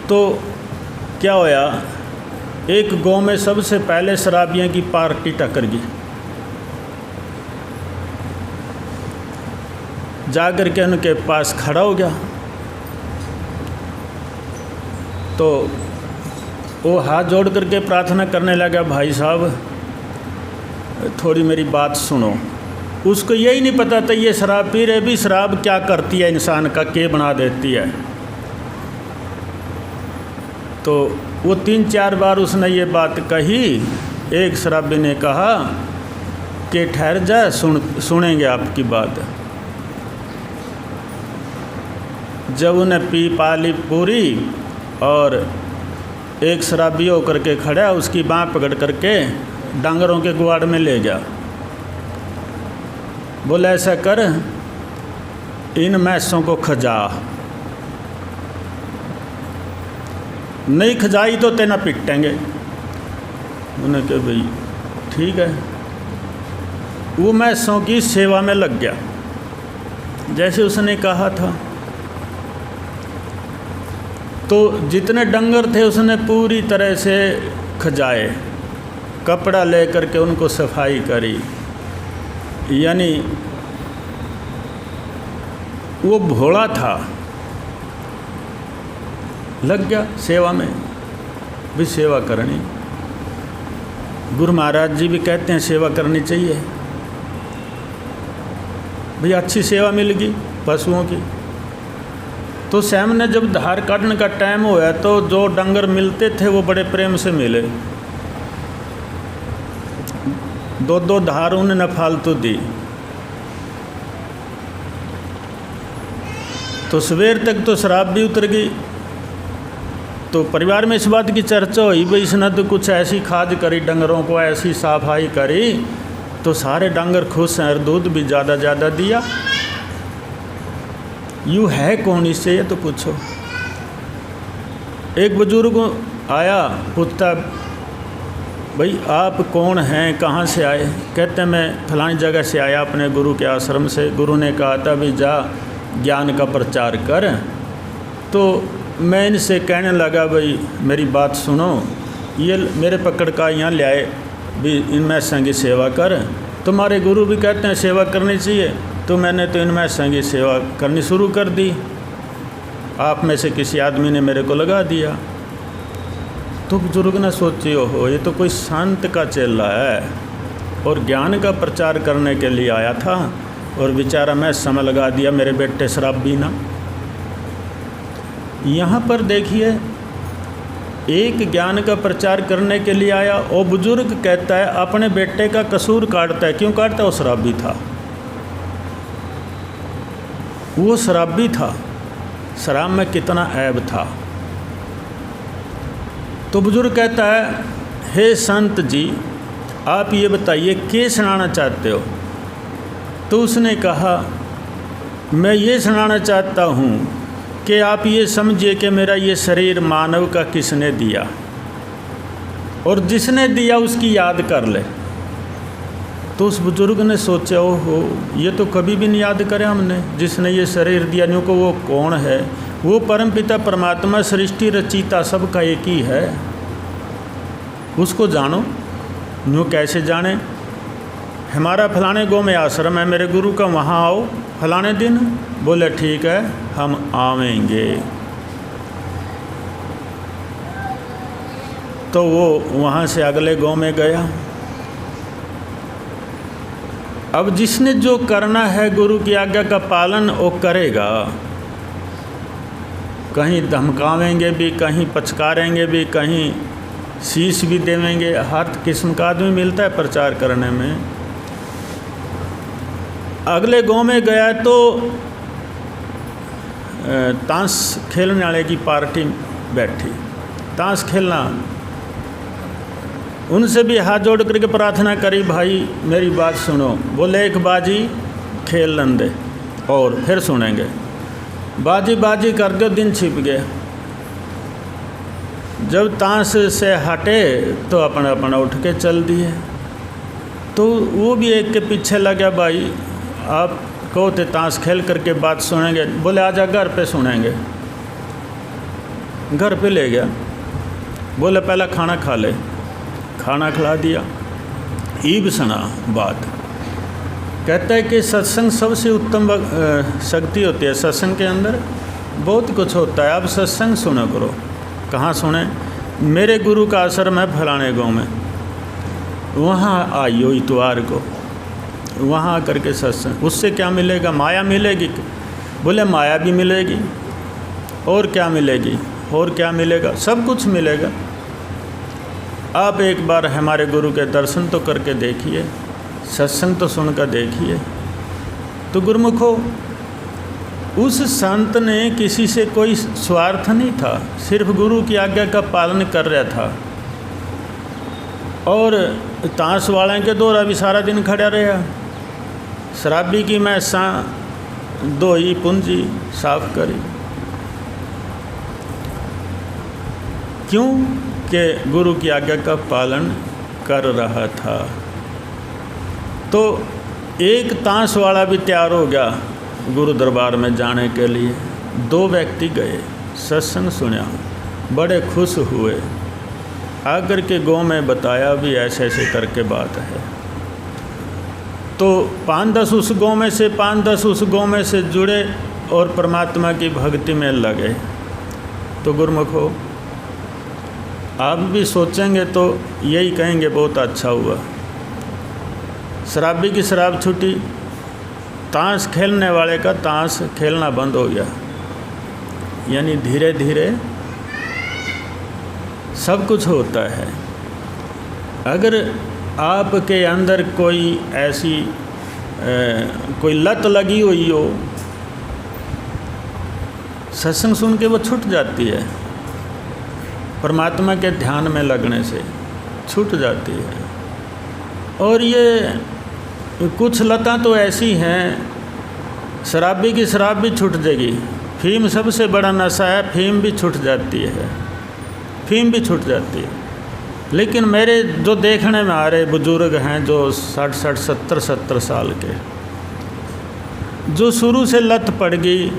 तो क्या होया, एक गांव में सबसे पहले शराबियों की पार्टी टकर गई। जाकर के उनके पास खड़ा हो गया तो वो हाथ जोड़ करके प्रार्थना करने लगा, भाई साहब थोड़ी मेरी बात सुनो। उसको यही नहीं पता था ये शराब पी रहे, भी शराब क्या करती है, इंसान का क्या बना देती है। तो वो 3-4 बार उसने ये बात कही। एक शराबी ने कहा कि ठहर जा, सुनेंगे आपकी बात। जब उन्हें पी पाली पूरी और एक शराबी होकर के खड़ा, उसकी बाँह पकड़ करके डांगरों के गुआड़ में ले गया। बोले ऐसा कर, इन मैसों को खजा, नहीं खजाई तो तेना पिटेंगे। उन्होंने कहा भाई ठीक है। वो मैसों की सेवा में लग गया जैसे उसने कहा था। तो जितने डंगर थे उसने पूरी तरह से खजाए, कपड़ा ले करके उनको सफाई करी, यानी वो भोला था, लग गया सेवा में। भी सेवा करनी, गुरु महाराज जी भी कहते हैं सेवा करनी चाहिए। भाई अच्छी सेवा मिल गई पशुओं की। तो श्याम ने जब धार काटने का टाइम हुआ तो जो डंगर मिलते थे वो बड़े प्रेम से मिले। 2-2 धार उन्होंने फालतू दी। तो सवेर तक तो शराब भी उतर गई। तो परिवार में इस बात की चर्चा हुई, भाई इसने तो कुछ ऐसी खाद करी, डंगरों को ऐसी सफाई करी तो सारे डंगर खुश हैं और दूध भी ज़्यादा दिया। यूँ है कौन इससे, ये तो पूछो। एक बुजुर्ग आया, पूछता भाई आप कौन हैं, कहाँ से आए। कहते हैं मैं फलानी जगह से आया अपने गुरु के आश्रम से। गुरु ने कहा था भी जा ज्ञान का प्रचार कर। तो मैं इनसे कहने लगा भाई मेरी बात सुनो, ये मेरे पकड़ का यहाँ ले आए भी इनमें संगी सेवा कर। तुम्हारे गुरु भी कहते हैं सेवा करनी चाहिए, तो मैंने तो इनमें संगी सेवा करनी शुरू कर दी। आप में से किसी आदमी ने मेरे को लगा दिया। तो बुजुर्ग ने सोची हो ये तो कोई संत का चेला है और ज्ञान का प्रचार करने के लिए आया था और बेचारा मैं समय लगा दिया, मेरे बेटे शराबी ना। यहाँ पर देखिए एक ज्ञान का प्रचार करने के लिए आया और बुजुर्ग कहता है अपने बेटे का कसूर काटता है। क्यों काटता है? वो शराबी था, वो शराबी था, शराब में कितना ऐब था। तो बुजुर्ग कहता है हे संत जी आप ये बताइए क्या सुनाना चाहते हो। तो उसने कहा मैं ये सुनाना चाहता हूँ कि आप ये समझिए कि मेरा ये शरीर मानव का किसने दिया और जिसने दिया उसकी याद कर ले। तो उस बुजुर्ग ने सोचा ओहो ये तो कभी भी नहीं याद करे हमने, जिसने ये शरीर दिया न्यू को वो कौन है। वो परमपिता परमात्मा सृष्टि रचयिता सबका एक ही है, उसको जानो। न्यू कैसे जाने? हमारा फलाने गाँव में आश्रम है मेरे गुरु का, वहाँ आओ फलाने दिन। बोले ठीक है हम आवेंगे। तो वो वहाँ से अगले गाँव में गया। अब जिसने जो करना है गुरु की आज्ञा का पालन वो करेगा। कहीं धमकावेंगे भी, कहीं पचकारेंगे भी, कहीं शीश भी देवेंगे। हर किस्म का आदमी मिलता है प्रचार करने में। अगले गांव में गया तो ताश खेलने वाले की पार्टी बैठी, ताश खेलना। उनसे भी हाथ जोड़ करके प्रार्थना करी भाई मेरी बात सुनो। बोले एक बाजी खेल लन दे और फिर सुनेंगे। बाजी बाजी कर दो, दिन छिप गया। जब ताश से हटे तो अपना अपना उठ के चल दिए। तो वो भी एक के पीछे लगा, भाई आप कहो तो ताश खेल करके बात सुनेंगे। बोले आजा घर पे सुनेंगे। घर पे ले गया। बोले पहला खाना खा ले। खाना खिला दिया। ईब सुना बात। कहता है कि सत्संग सबसे उत्तम शक्ति होती है। सत्संग के अंदर बहुत कुछ होता है। आप सत्संग सुना करो। कहाँ सुने? मेरे गुरु का आश्रम है फलाने गांव में, वहाँ आइयो इतवार को, वहाँ आकर के सत्संग। उससे क्या मिलेगा? माया मिलेगी। बोले माया भी मिलेगी, और क्या मिलेगी, और क्या मिलेगा? सब कुछ मिलेगा। आप एक बार हमारे गुरु के दर्शन तो करके देखिए, सत्संग तो सुनकर देखिए। तो गुरुमुखो, उस संत ने किसी से कोई स्वार्थ नहीं था, सिर्फ गुरु की आज्ञा का पालन कर रहा था। और ताश वाले के दौरा भी सारा दिन खड़ा रहा। शराबी की मैं धोई पूंजी साफ करी। क्यों? कि गुरु की आज्ञा का पालन कर रहा था। तो एक ताश वाला भी तैयार हो गया गुरु दरबार में जाने के लिए। 2 व्यक्ति गए, सत्संग सुना, बड़े खुश हुए। आकर के गाँव में बताया भी ऐसे ऐसे करके बात है। तो 5-10 उस गाँव में से 5-10 उस गाँव में से जुड़े और परमात्मा की भक्ति में लगे। तो गुरुमुखो, आप भी सोचेंगे तो यही कहेंगे बहुत अच्छा हुआ। शराबी की शराब छूटी, ताश खेलने वाले का ताश खेलना बंद हो गया। यानी धीरे धीरे सब कुछ होता है। अगर आपके अंदर कोई ऐसी कोई लत लगी हुई हो, सत्संग सुन के वो छूट जाती है। परमात्मा के ध्यान में लगने से छूट जाती है। और ये कुछ लता तो ऐसी हैं, शराबी की शराब भी छूट जाएगी। फीम सबसे बड़ा नशा है, फीम भी छूट जाती है, फीम भी छूट जाती है। लेकिन मेरे जो देखने में आ रहे बुजुर्ग हैं, जो 60-60, 70-70 साल के, जो शुरू से लत पड़ गई,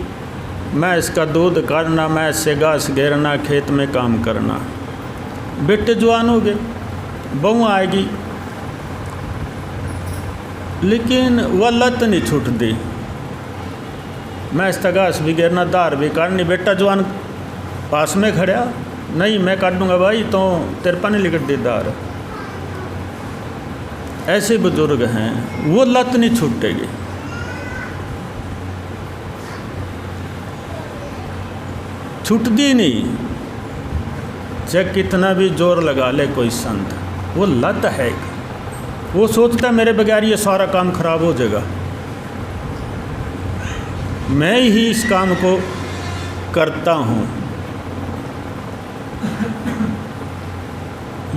मैं इसका दूध काटना, मैं इससे घास घेरना, खेत में काम करना। बेटे जवान हो गए, बहू आएगी, लेकिन वह लत नहीं छूट दी। मैं इसका घास भी घेरना, धार भी काटनी। बेटा जवान पास में खड़ा, नहीं मैं काट दूंगा भाई, तो तेरे पर नहीं लिकट दी धार। ऐसे बुजुर्ग हैं, वो लत नहीं छूटेगी। छूटती नहीं, चाहे कितना भी जोर लगा ले कोई संत, वो लत है। वो सोचता है मेरे बगैर ये सारा काम खराब हो जाएगा, मैं ही इस काम को करता हूँ।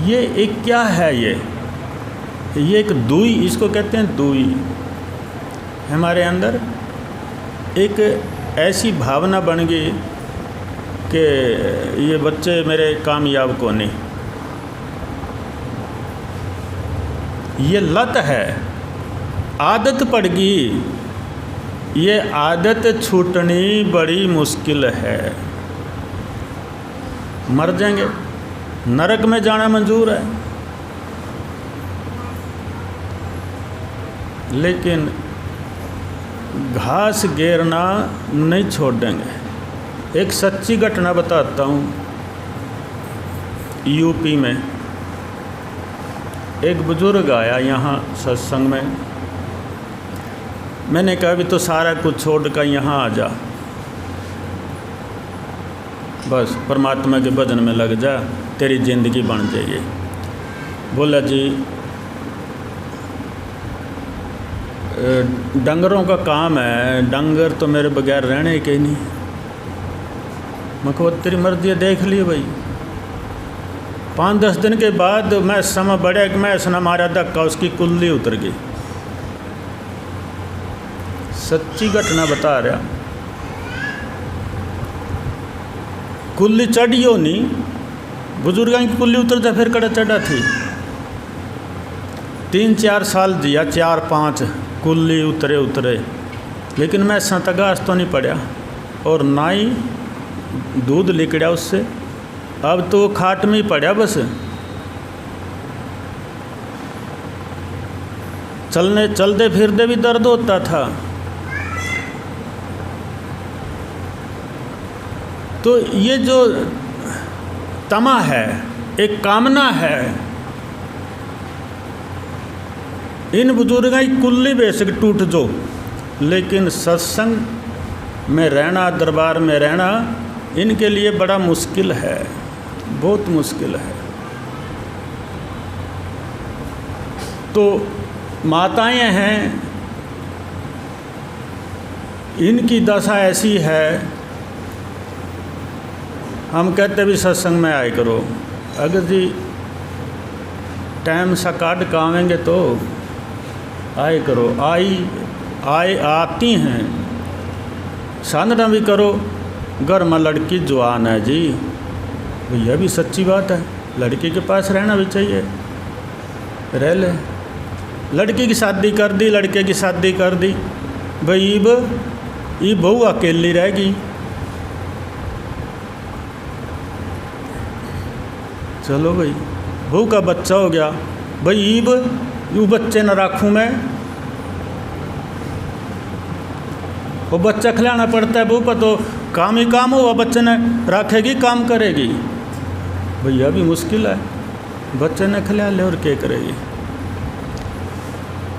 ये एक क्या है? ये एक दुई, इसको कहते हैं दुई। हमारे अंदर एक ऐसी भावना बन गई कि ये बच्चे मेरे कामयाब को नहीं। ये लत है, आदत पड़ गई। ये आदत छूटनी बड़ी मुश्किल है। मर जाएंगे, नरक में जाना मंजूर है, लेकिन घास घेरना नहीं छोड़ देंगे। एक सच्ची घटना बताता हूँ। यूपी में एक बुजुर्ग आया यहाँ सत्संग में। मैंने कहा भी तो सारा कुछ छोड़ कर यहाँ आ जा, बस परमात्मा के भजन में लग जा, तेरी ज़िंदगी बन जाएगी। बोला जी डंगरों का काम है, डंगर तो मेरे बगैर रहने के नहीं। मैं कहा तेरी मर्जी है, देख लिए भाई। 5-10 दिन के बाद मैं समय बढ़े कि मैं इसने मारा धक्का, उसकी कुल्ली उतर गई। सच्ची घटना बता रहा। कुल्ली चढ़ियो नहीं, बुजुर्गों की कुल्ली उतर जा फिर कड़ा चढ़ा थी। 3-4 साल दिया, 4-5 कुल्ली उतरे, लेकिन मैं संतगास तो नहीं पड़ा और ना ही दूध लिकड़ा उससे। अब तो खाट में ही पड़ा बस। चलते फिरते भी दर्द होता था। तो ये जो तमा है, एक कामना है, इन बुजुर्गों की कुल्ली बेशक टूट जो, लेकिन सत्संग में रहना, दरबार में रहना इनके लिए बड़ा मुश्किल है, बहुत मुश्किल है। तो माताएं हैं, इनकी दशा ऐसी है, हम कहते भी सत्संग में आए करो, अगर जी टाइम सा काट के आवेंगे तो आए करो। आती हैं, साधना भी करो। घर में लड़की जवान है जी, भैया भी सच्ची बात है, लड़की के पास रहना भी चाहिए, रह ले। लड़की की शादी कर दी, लड़के की शादी कर दी, भाई ये बहू अकेली रहेगी। चलो भाई, बहू का बच्चा हो गया, भाई यूँ बच्चे न राखूँ मैं, वो बच्चा खिलाना पड़ता है बहू पर, तो काम ही काम हुआ, बच्चे ने रखेगी काम करेगी, भैया भी मुश्किल है, बच्चे ने खिला ले और क्या करेगी।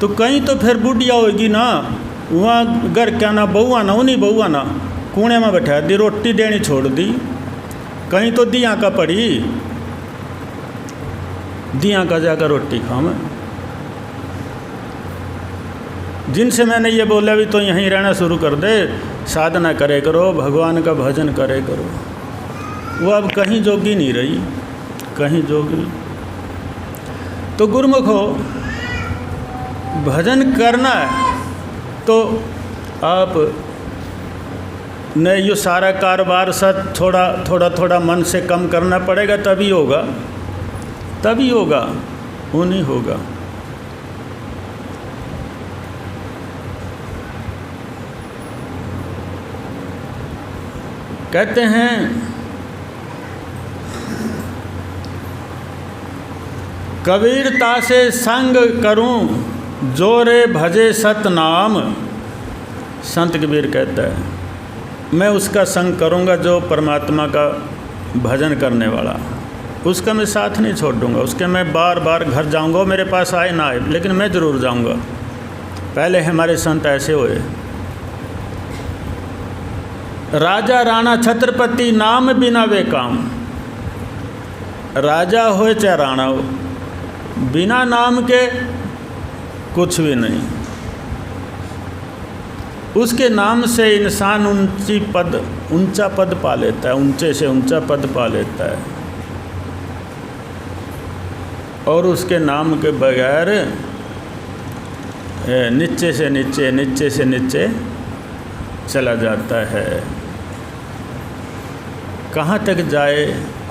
तो कहीं तो फिर बुढ़िया होगी ना, वहाँ घर क्या ना बहू आना, उन्हीं बहू आना कूड़े में बैठा दी, रोटी देनी छोड़ दी, कहीं तो दिया का पड़ी, दिया का जाकर रोटी खाओ। मैं जिनसे मैंने ये बोला भी तो यहीं रहना शुरू कर दे, साधना करे करो, भगवान का भजन करे करो, वो अब कहीं जोगी नहीं रही, कहीं जोगी। तो गुरुमुख हो, भजन करना है तो आप ने ये सारा कारोबार सब थोड़ा मन से कम करना पड़ेगा, तभी होगा, वो नहीं होगा। कहते हैं कबीरता से संग करूं, जोरे भजे सतनाम। संत कबीर कहता है मैं उसका संग करूंगा जो परमात्मा का भजन करने वाला, उसका मैं साथ नहीं छोड़ दूंगा, उसके मैं बार बार घर जाऊंगा, मेरे पास आए ना आए, लेकिन मैं ज़रूर जाऊंगा। पहले हमारे संत ऐसे हुए, राजा राणा छत्रपति नाम बिना वे काम। राजा हो चाहे राणा हो, बिना नाम के कुछ भी नहीं। उसके नाम से इंसान ऊंचा पद पा लेता है, ऊंचे से ऊंचा पद पा लेता है, और उसके नाम के बगैर नीचे से नीचे चला जाता है। कहाँ तक जाए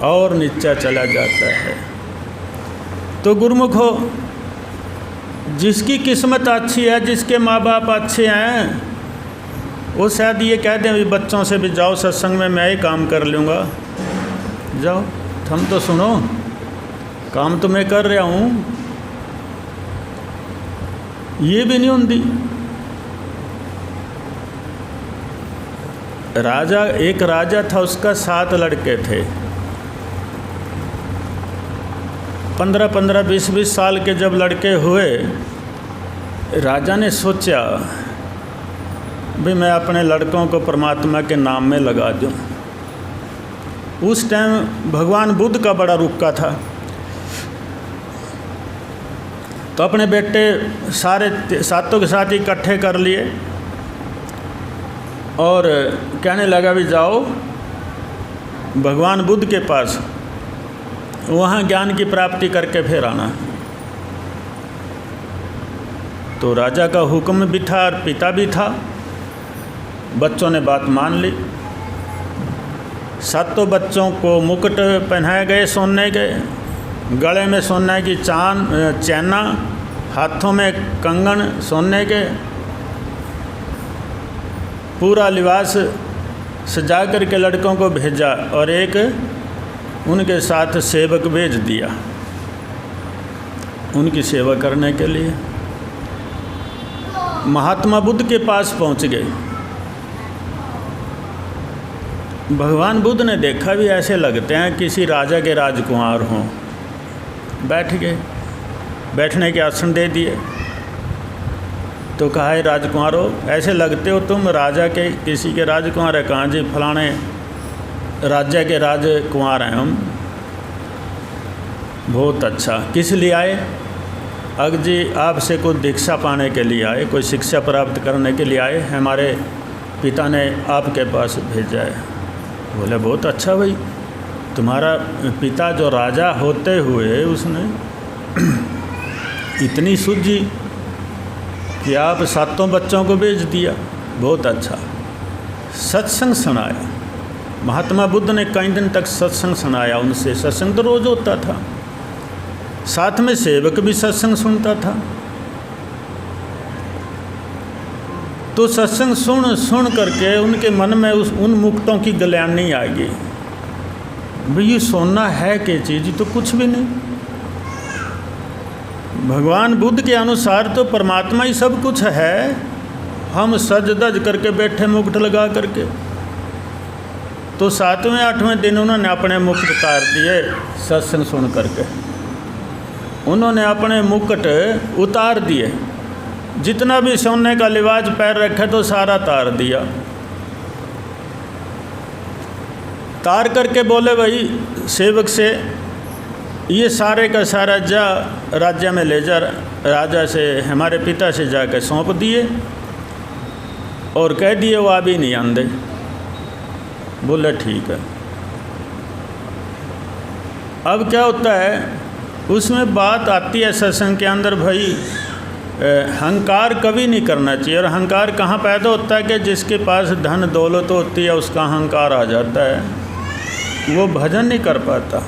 और नीचा चला जाता है। तो गुरुमुख हो, जिसकी किस्मत अच्छी है, जिसके माँ बाप अच्छे हैं, वो शायद ये कह दें भी बच्चों से भी जाओ सत्संग में, मैं ही काम कर लूँगा, जाओ तुम तो सुनो, काम तो मैं कर रहा हूँ। ये भी नहीं होती। एक राजा था, उसका 7 लड़के थे। 15-15, 20-20 साल के जब लड़के हुए, राजा ने सोचा भी मैं अपने लड़कों को परमात्मा के नाम में लगा दूं। उस टाइम भगवान बुद्ध का बड़ा रुक्का था, तो अपने बेटे सारे 7 के साथ इकट्ठे कर लिए और कहने लगा भी जाओ भगवान बुद्ध के पास, वहाँ ज्ञान की प्राप्ति करके फिर आना। तो राजा का हुक्म भी था और पिता भी था। बच्चों ने बात मान ली। सातों बच्चों को मुकुट पहनाए गए सोने के, गले में सोने की चैना, हाथों में कंगन सोने के, पूरा लिबास सजा करके लड़कों को भेजा और एक उनके साथ सेवक भेज दिया उनकी सेवा करने के लिए। महात्मा बुद्ध के पास पहुंच गए। भगवान बुद्ध ने देखा भी ऐसे लगते हैं किसी राजा के राजकुमार हों। बैठ गए, बैठने के आसन दे दिए। तो कहा है राजकुमारों, ऐसे लगते हो तुम राजा के किसी के राजकुमार है। कहाँ जी, फलाने राज्य के राजकुमार हैं हम। बहुत अच्छा, किस लिए आए? अग जी आपसे कुछ दीक्षा पाने के लिए आए, कोई शिक्षा प्राप्त करने के लिए आए, हमारे पिता ने आपके पास भेजा है। बोले बहुत अच्छा भाई, तुम्हारा पिता जो राजा होते हुए उसने इतनी सूझी कि आप सातों बच्चों को भेज दिया। बहुत अच्छा। सत्संग सुनाया। महात्मा बुद्ध ने कई दिन तक सत्संग सुनाया उनसे। सत्संग तो रोज़ होता था, साथ में सेवक भी सत्संग सुनता था। तो सत्संग सुन करके उनके मन में उन मुक्तों की गल्यानी आ गई। भाई ये सोना है क्या चीज़? तो कुछ भी नहीं। भगवान बुद्ध के अनुसार तो परमात्मा ही सब कुछ है। हम सज धज करके बैठे मुकुट लगा करके। तो 7वें 8वें दिन उन्होंने अपने मुकुट उतार दिए सत्संग सुन करके। उन्होंने अपने मुकुट उतार दिए, जितना भी सोने का लिबास पैर रखे तो सारा तार दिया। तार करके बोले भाई सेवक से, ये सारे का सारा जा राज्य में ले जा, राजा से हमारे पिता से जाकर सौंप दिए और कह दिए वो अभी नहीं आंदे। बोले ठीक है। अब क्या होता है, उसमें बात आती है सत्संग के अंदर, भाई अहंकार कभी नहीं करना चाहिए। और अहंकार कहाँ पैदा होता है कि जिसके पास धन दौलत होती है उसका अहंकार आ जाता है, वो भजन नहीं कर पाता।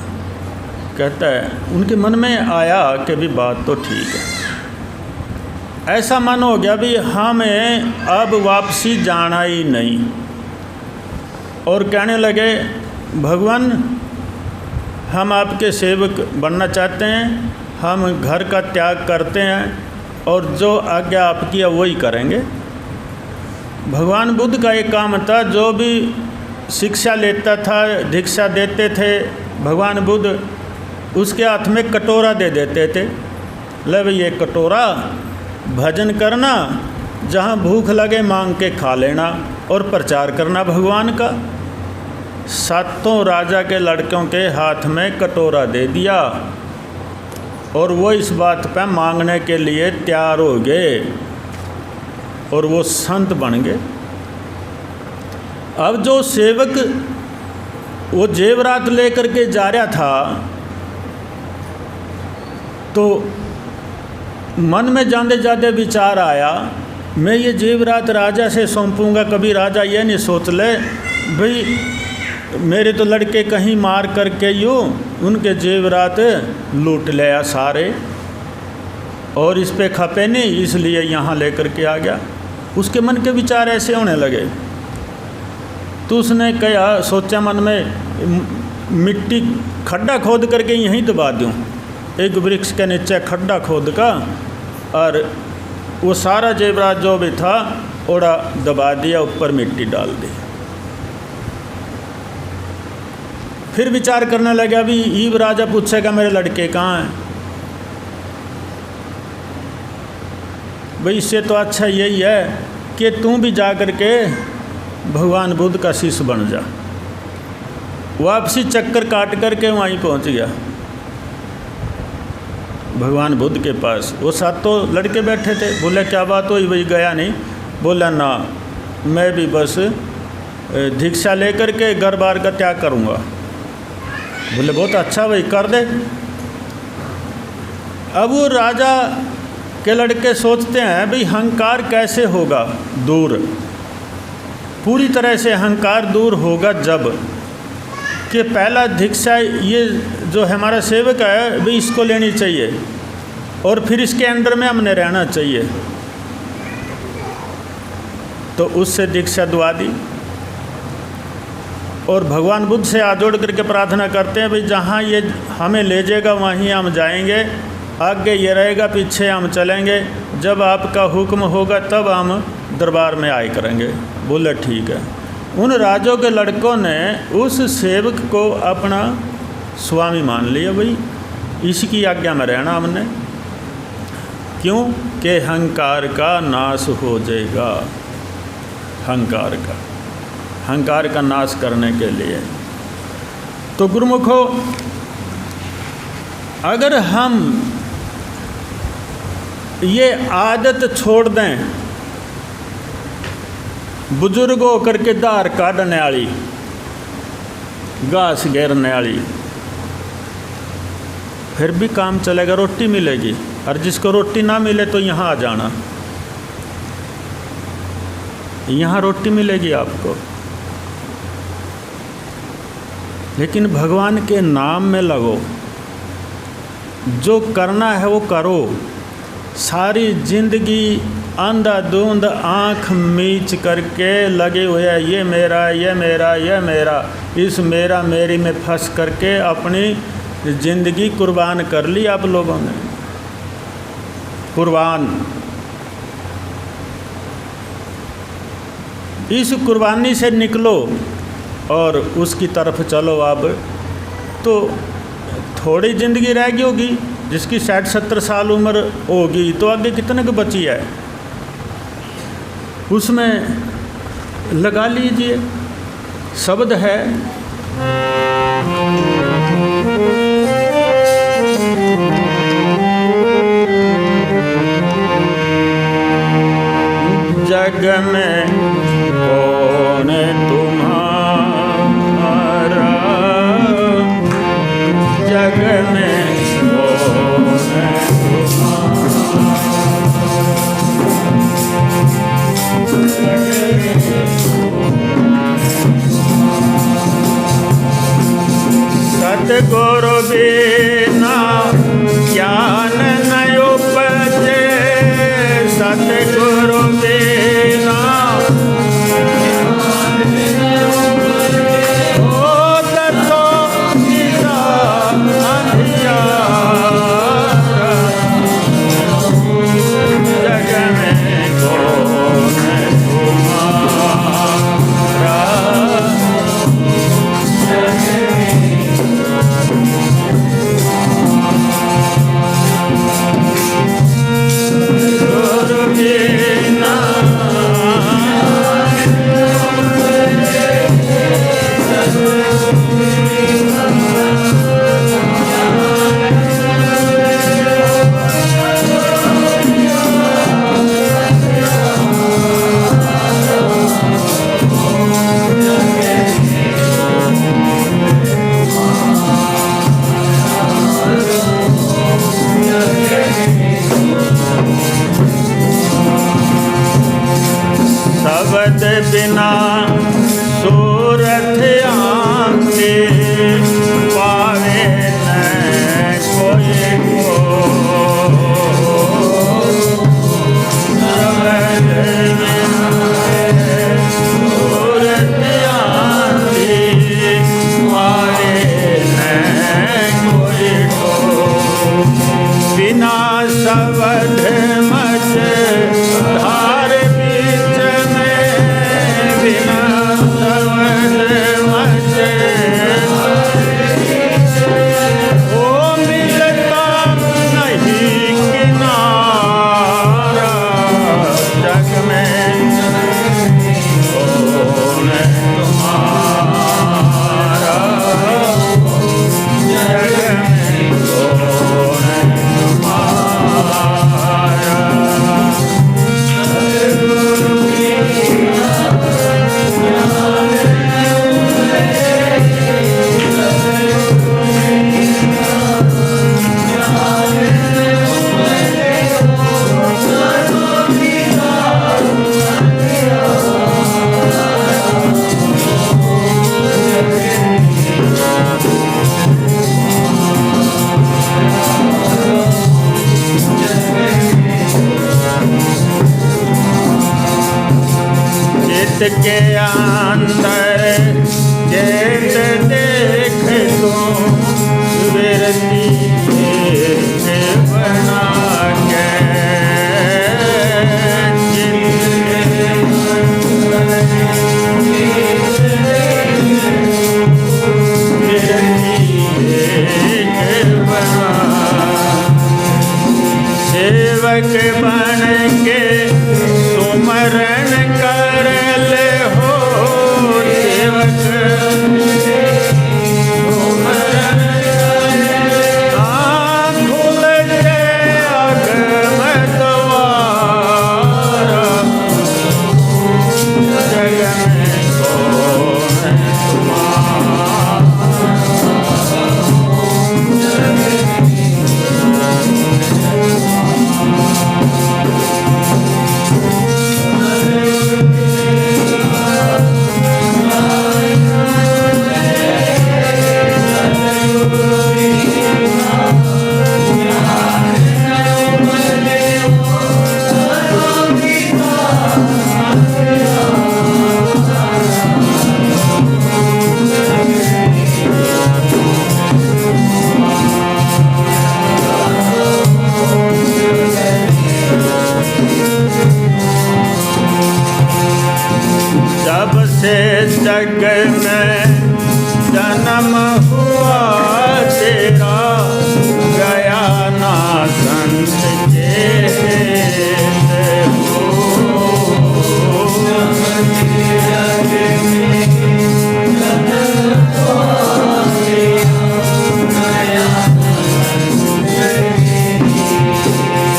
कहता है उनके मन में आया कि भी बात तो ठीक है। ऐसा मन हो गया भी हमें अब वापसी जाना ही नहीं। और कहने लगे भगवान हम आपके सेवक बनना चाहते हैं, हम घर का त्याग करते हैं और जो आज्ञा आपकी है वही करेंगे। भगवान बुद्ध का एक काम था, जो भी शिक्षा लेता था, दीक्षा देते थे भगवान बुद्ध, उसके हाथ में कटोरा दे देते थे। ले भाई ये कटोरा, भजन करना, जहाँ भूख लगे मांग के खा लेना और प्रचार करना भगवान का। सातों राजा के लड़कों के हाथ में कटोरा दे दिया और वो इस बात पर मांगने के लिए तैयार हो गए और वो संत बन गए। अब जो सेवक वो जेवरात लेकर के जा रहा था, तो मन में जाते जाते विचार आया, मैं ये जेवरात राजा से सौंपूंगा। कभी राजा ये नहीं सोच ले भाई मेरे तो लड़के कहीं मार करके यूँ उनके जेवरात लूट लिया सारे, और इस पे खपे नहीं, इसलिए यहाँ लेकर के आ गया। उसके मन के विचार ऐसे होने लगे। तो उसने कहा, सोचा मन में, मिट्टी खड्डा खोद करके यहीं दबा दूँ, एक वृक्ष के नीचे खड्डा खोद का, और वो सारा जेवरात जो भी था ओड़ा दबा दिया, ऊपर मिट्टी डाल दी। फिर विचार करने लगा, अभी ईव राजा पूछेगा मेरे लड़के कहाँ हैं। भाई इससे तो अच्छा यही है कि तू भी जा कर के भगवान बुद्ध का शिष्य बन जा। वापसी चक्कर काट करके वहीं पहुंच गया भगवान बुद्ध के पास। वो सातों लड़के बैठे थे। बोले क्या बात हुई भाई, गया नहीं? बोला ना, मैं भी बस दीक्षा लेकर के घर बार का त्याग करूँगा। बोले बहुत अच्छा भाई, कर दे। अब वो राजा के लड़के सोचते हैं भाई अहंकार कैसे होगा दूर, पूरी तरह से अहंकार दूर होगा जब कि पहला दीक्षा ये जो हमारा सेवक है भी इसको लेनी चाहिए और फिर इसके अंडर में हमने रहना चाहिए। तो उससे दीक्षा दुआ दी और भगवान बुद्ध से हाथ जोड़ करके प्रार्थना करते हैं भाई जहाँ ये हमें ले जाएगा वहीं हम जाएंगे, आगे ये रहेगा पीछे हम चलेंगे, जब आपका हुक्म होगा तब हम दरबार में आए करेंगे। बोले ठीक है। उन राजों के लड़कों ने उस सेवक को अपना स्वामी मान लिया, भाई इसकी आज्ञा में रहना हमने। क्यों? कि अहंकार का नाश हो जाएगा, अहंकार का नाश करने के लिए। तो गुरुमुखो, अगर हम ये आदत छोड़ दें बुजुर्ग होकर के धार काटने वाली, घास घेरने वाली, फिर भी काम चलेगा, रोटी मिलेगी। और जिसको रोटी ना मिले तो यहाँ आ जाना, यहाँ रोटी मिलेगी आपको। लेकिन भगवान के नाम में लगो, जो करना है वो करो। सारी जिंदगी अंधाधुंध आँख मीच करके लगे हुए हैं, ये मेरा, ये मेरा, ये मेरा, इस मेरा मेरी में फंस करके अपनी ज़िंदगी कुर्बान कर ली आप लोगों ने। कुर्बान, इस कुर्बानी से निकलो और उसकी तरफ चलो। अब तो थोड़ी ज़िंदगी रह गई होगी, जिसकी 60-70 साल उम्र होगी, तो आगे कितने की बची है उसमें लगा लीजिए। शब्द है जग में कौन तुम्हारा, जग में कौन सतगुरु बिना ज्ञान न उपजे, सतगुरु बिना Yeah. चित के अंदर चेत देख तो विरती बना के सेवक बन के सुमरन कर ले हो सेवक खुल के अगम द्वार जग में कौन जब से जग में जन्म हुआ तेरा गया ना संत के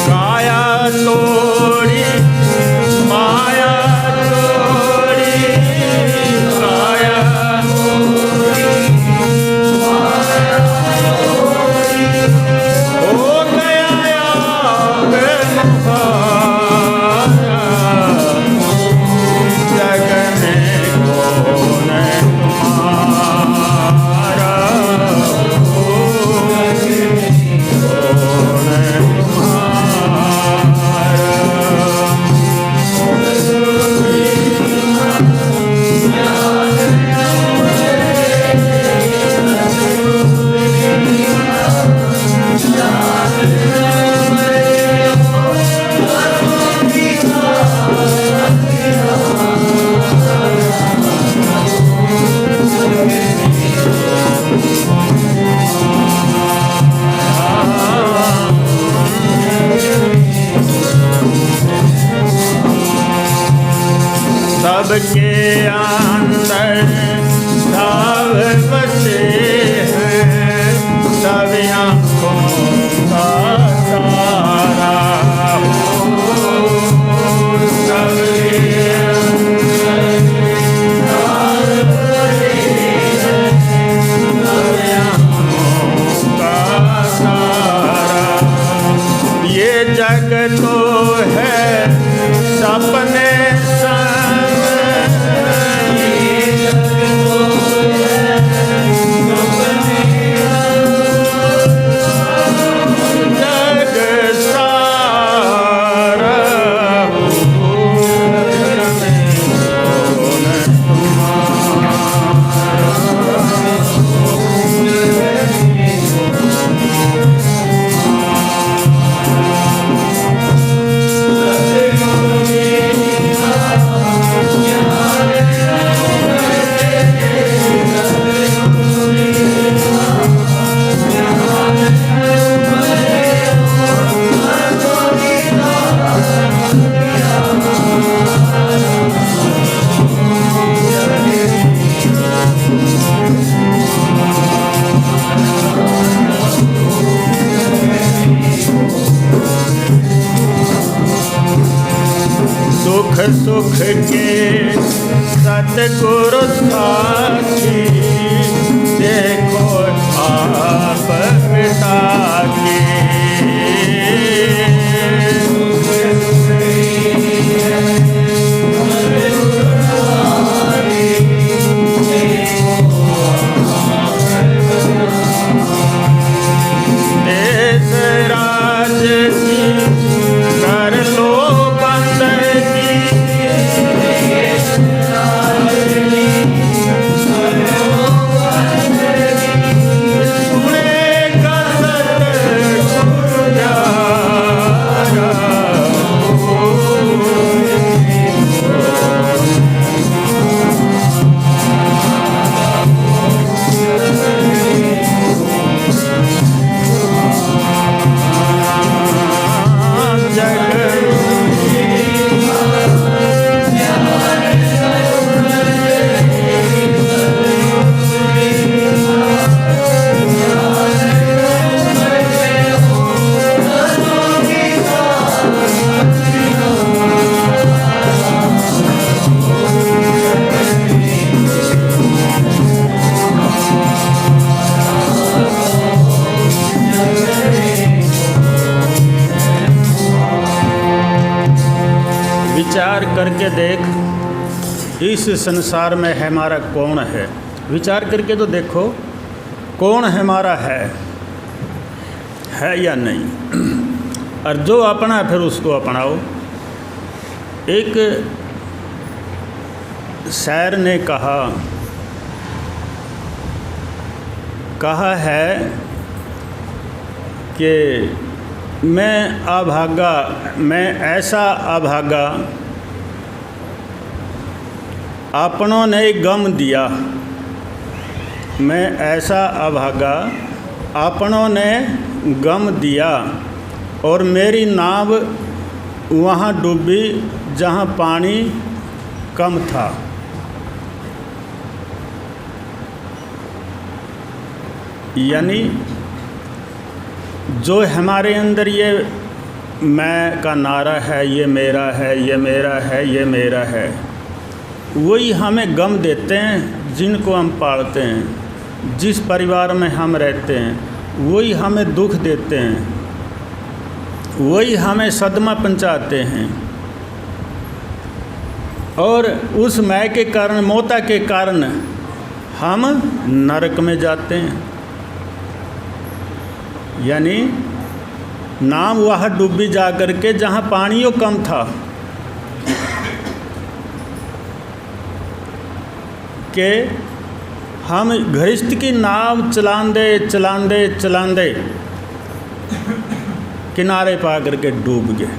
काया तोड़ी माया सबके अंदर सब बसे हैं सब आँखों का तारा ये जग तो है सपने सुख के सतगुरु साक्षी देखो आप पिता के देश राज की कर लो बंदगी विचार करके देख इस संसार में हमारा कौन है। विचार करके तो देखो कौन हमारा है या नहीं। और जो अपना है फिर उसको अपनाओ। एक शायर ने कहा है कि मैं ऐसा अभागा अपनों ने गम दिया। मैं ऐसा अभागा अपनों ने गम दिया और मेरी नाव वहाँ डूबी जहाँ पानी कम था। यानी जो हमारे अंदर ये मैं का नारा है, ये मेरा है, ये मेरा है, ये मेरा है, वही हमें गम देते हैं जिनको हम पालते हैं। जिस परिवार में हम रहते हैं वही हमें दुख देते हैं, वही हमें सदमा पहुंचाते हैं। और उस मैं के कारण, मौता के कारण हम नरक में जाते हैं। यानी नाम वह डूबी जा कर के जहाँ पानियों कम था, कि हम घरिष्ठ की नाव चलांदे किनारे पा करके डूब गए।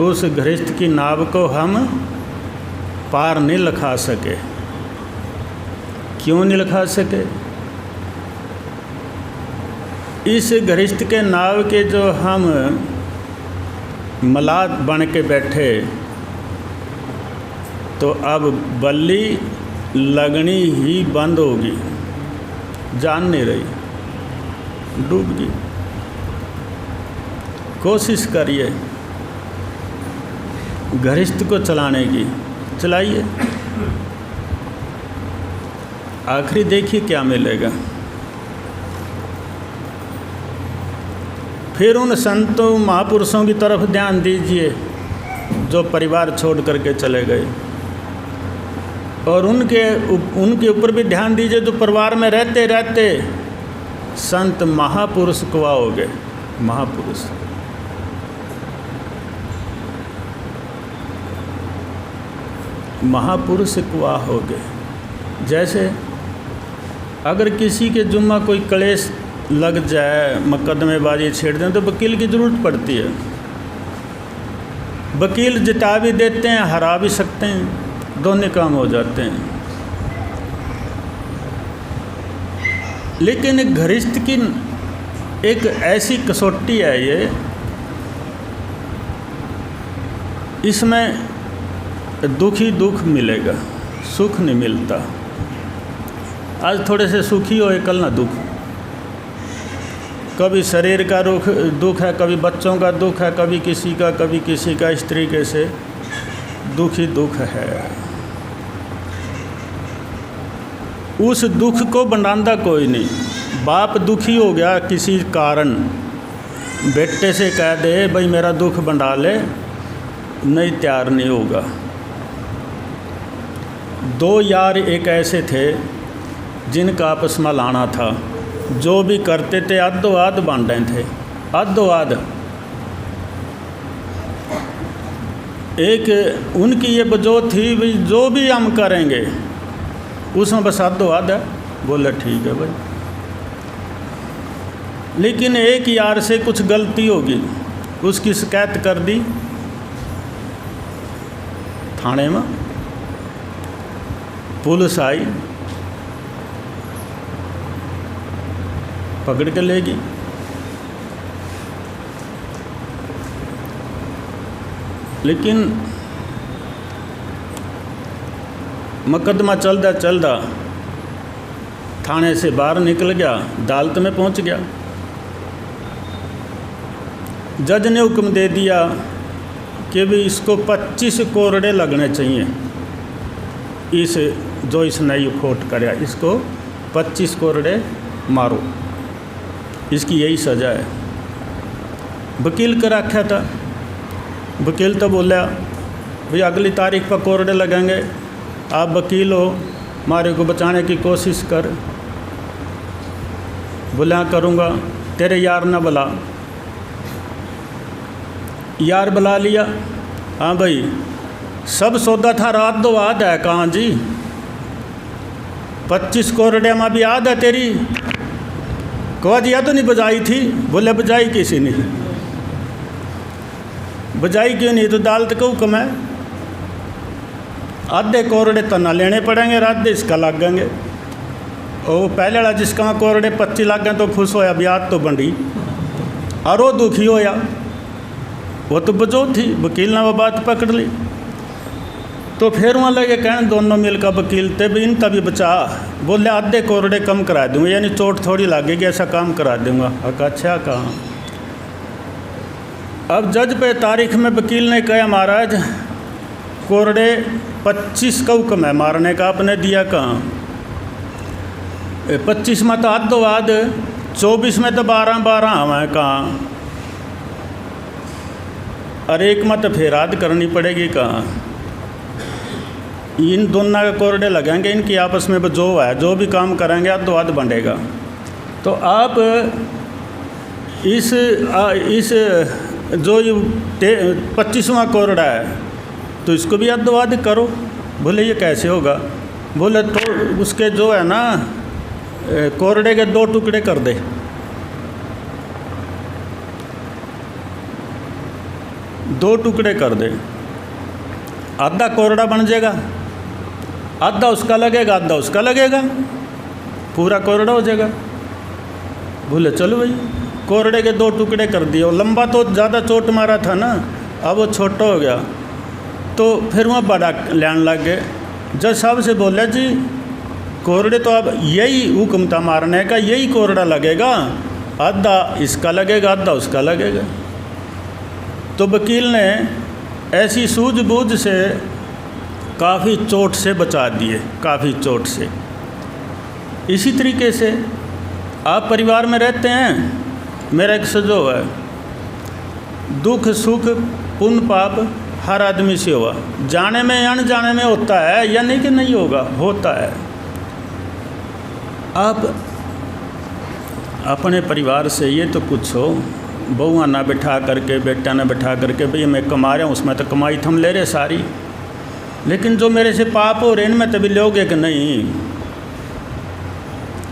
उस घरिष्ठ की नाव को हम पार नहीं लखा सके। क्यों नहीं लखा सके? इस घरिष्ठ के नाव के जो हम मलाह बन के बैठे, तो अब बल्ली लगनी ही बंद होगी, जान नहीं रही, डूब गई। कोशिश करिए घरिष्ठ को चलाने की, चलाइए, आखिरी देखिए क्या मिलेगा। फिर उन संतों महापुरुषों की तरफ ध्यान दीजिए जो परिवार छोड़ करके चले गए, और उनके ऊपर भी ध्यान दीजिए जो परिवार में रहते रहते संत महापुरुष कुआ हो गए। महापुरुष कुआ हो गए। जैसे अगर किसी के जुम्मा कोई क्लेश लग जाए, मुकदमेबाजी छेड़ दें, तो वकील की ज़रूरत पड़ती है। वकील जिता भी देते हैं, हरा भी सकते हैं, दोनों काम हो जाते हैं। लेकिन एक घरिष्ठ की एक ऐसी कसौटी है ये, इसमें दुख ही दुख मिलेगा, सुख नहीं मिलता। आज थोड़े से सुखी हो, कल ना दुख। कभी शरीर का दुख है, कभी बच्चों का दुख है, कभी किसी का। इस तरीके से दुख ही दुख है। उस दुख को बनांदा कोई नहीं। बाप दुखी हो गया किसी कारण, बेटे से कह दे भाई मेरा दुख बंटा ले, नहीं, तैयार नहीं होगा। दो यार एक ऐसे थे जिनका आपस में लाना था, जो भी करते थे आधो आध बन रहे थे, आधो आध। एक उनकी ये वजह थी भाई जो भी हम करेंगे उसमें बस आधो आध है। बोले ठीक है भाई। लेकिन एक यार से कुछ गलती होगी, उसकी शिकायत कर दी थाने में, पुलिस आई, पकड़ के लेगी। लेकिन मुकदमा चलता थाने से बाहर निकल गया, अदालत में पहुंच गया। जज ने हुक्म दे दिया कि भी इसको 25 कोरड़े लगने चाहिए। जो इसने ये खोट कराया, इसको 25 कोरड़े मारो, इसकी यही सज़ा है। वकील कर रखा था, वकील तो बोला भाई अगली तारीख पर कोर्ट लगेंगे, आप वकील हो, हमारे को बचाने की कोशिश कर। बोला करूँगा, तेरे यार ना बुला। यार बुला लिया। हाँ भाई सब सौदा था, रात दो याद है कहाँ जी, 25 करोड़ में भी याद है तेरी? कहा दिया तो नहीं बजाई थी? बोले बजाई किसी ने। बजाई क्यों नहीं? तो अदालत को हुक्म है, आधे करोड़ तना लेने पड़ेंगे, आधे इसका लागेंगे। और पहले वाला जिसका करोड़ 25 लाख तो खुश होया, ब्याज तो बंडी, और वो दुखी होया, वो तो बजो थी। वकील ने वो बात पकड़ ली। तो फिर वहाँ लगे कहने दोनों मिल का वकील थे भी इन तभी बचा। बोले आधे करोड़ कम करा दूँगा, यानी चोट थोड़ी लगेगी, ऐसा काम करा दूँगा। अच्छा कहाँ? अब जज पे तारीख में वकील ने कहा महाराज करोड़ 25 का हुक्म है मारने का, आपने दिया कहाँ? 25 में तो आधो आध, 24 में तो 12 हमें कहाँ, और एक में तो फिर आध करनी पड़ेगी कहाँ? इन दोनों के कोरडे लगेंगे, इनकी आपस में जो है जो भी काम करेंगे आधो आध बंटेगा। तो आप इस जो 25वां कोरडा है तो इसको भी आधो आध करो। बोले ये कैसे होगा? बोले तो उसके जो है ना कोरडे के 2 टुकड़े कर दे। दो टुकड़े कर दे, आधा कोरडा बन जाएगा, आधा उसका लगेगा आधा उसका लगेगा, पूरा कोरडा हो जाएगा। बोले चलो भाई, कोरडे के 2 टुकड़े कर दिए। और लंबा तो ज़्यादा चोट मारा था ना, अब वो छोटा हो गया, तो फिर वहाँ बड़ा लेने लग गए। जज साहब से बोले जी कोरडे तो अब यही हुक्म था मारने का, यही कोरडा लगेगा, आधा इसका लगेगा आधा उसका लगेगा। तो वकील ने ऐसी सूझबूझ से काफ़ी चोट से बचा दिए, काफ़ी चोट से। इसी तरीके से आप परिवार में रहते हैं, मेरा एक सजो है, दुख सुख पुण्य पाप हर आदमी से हुआ, जाने में या अनजाने में होता है, या नहीं कि नहीं होगा, होता है। आप अपने परिवार से ये तो कुछ हो, बहुआ ना बिठा करके, बेटा ना बिठा करके, भाई मैं कमा रहा हूँ, उसमें तो कमाई थम ले रहे सारी, लेकिन जो मेरे से पाप हो रहे इनमें तभी लोगे कि नहीं,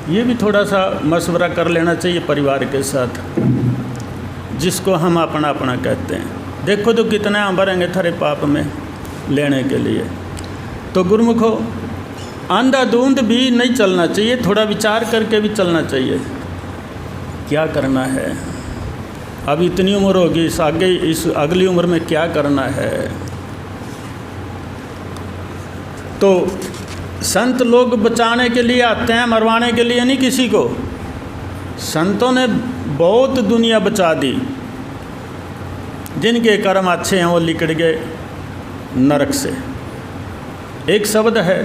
ये भी थोड़ा सा मशवरा कर लेना चाहिए परिवार के साथ, जिसको हम अपना अपना कहते हैं। देखो तो कितने हम भरेंगे थारे पाप में लेने के लिए। तो गुरुमुखो, अंधाधुंध भी नहीं चलना चाहिए, थोड़ा विचार करके भी चलना चाहिए क्या करना है। अब इतनी उम्र होगी, इस अगली उम्र में क्या करना है। तो संत लोग बचाने के लिए आते हैं, मरवाने के लिए नहीं किसी को। संतों ने बहुत दुनिया बचा दी, जिनके कर्म अच्छे हैं वो निकल गए नरक से। एक शब्द है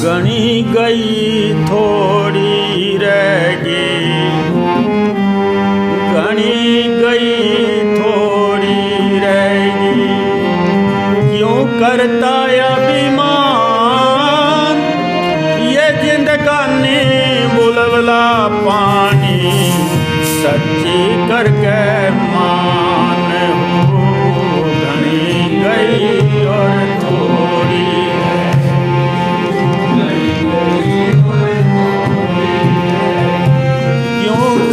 गणी गई थोड़ी रहेगी, गणी गई थोड़ी रहेगी, क्यों करता अभिमान, ये जिंदगानी बुलबुला पानी, सच्ची करके मान हो, गणी गई और थोड़ी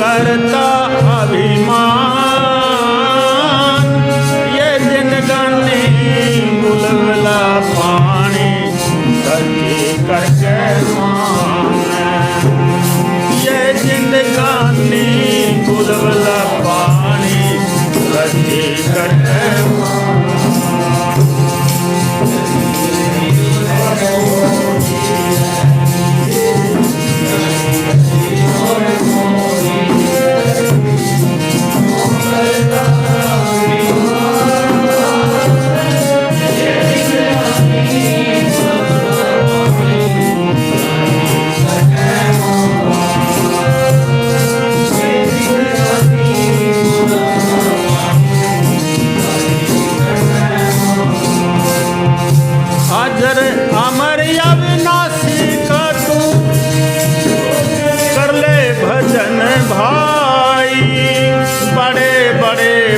करता अभिमान, ये जिंदगानी बुलबुला पानी, सच्ची करके मान, ये जिंदगानी बुलबुला पानी, सच्ची करके मान।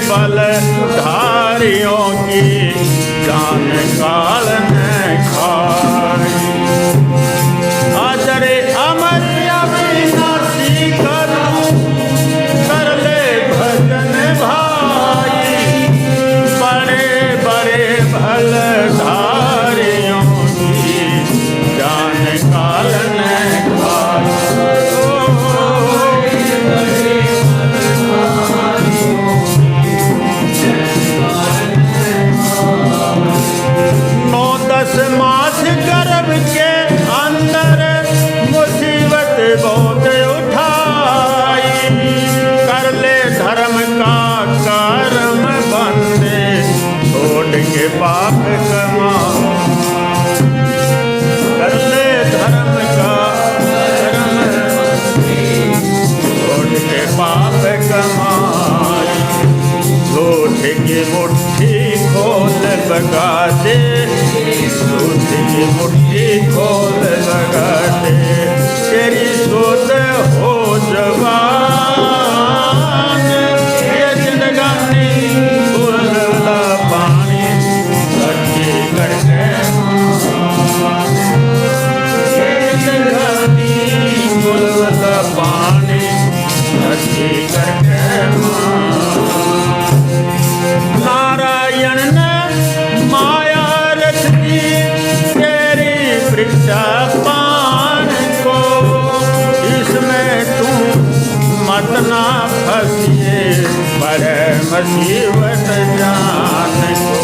बलधारियों की जान काल ने खाई। आदरे अमर अविनाशी कर ले भजन भाई, बड़े बड़े बलधारियों की जान काल ने खाई। मास गर्भ के अंदर मुसीबत बहुत उठाई, कर ले धर्म का कर्म बंदे छोड़ के पाप कमा। कर ले धर्म का कर्म छोड़ के पाप कमाई। झूठ की मुट्ठी खोल बगा दे, झूठ की मुट्ठी खोल लगा दे, तेरी सोच हो जवान। ये जिंदगानी बुलबुला पानी सच्ची करके, ये जिंदगानी बुलबुला पानी सच्ची करके। नारायण ने माया रच दी तेरी वृक्षा पान को, इसमें तू मत ना फंसिए पर मुसीबत जान को।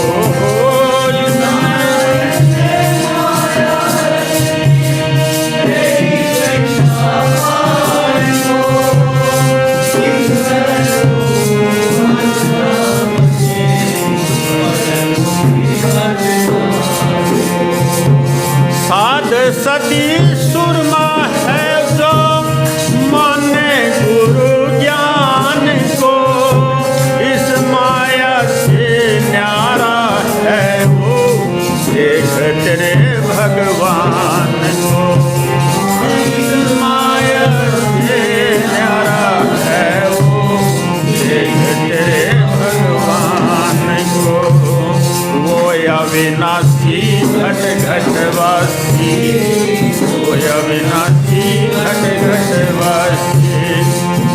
साध सती सुरमा है जो माने गुरु ज्ञान को, इस माया से न्यारा है वो देख तेरे भगवान को। इस माया से न्यारा है वो देख तेरे भगवान को। वो अविनाशी घट घट वासी, वो अविनाशी घट घट वासी,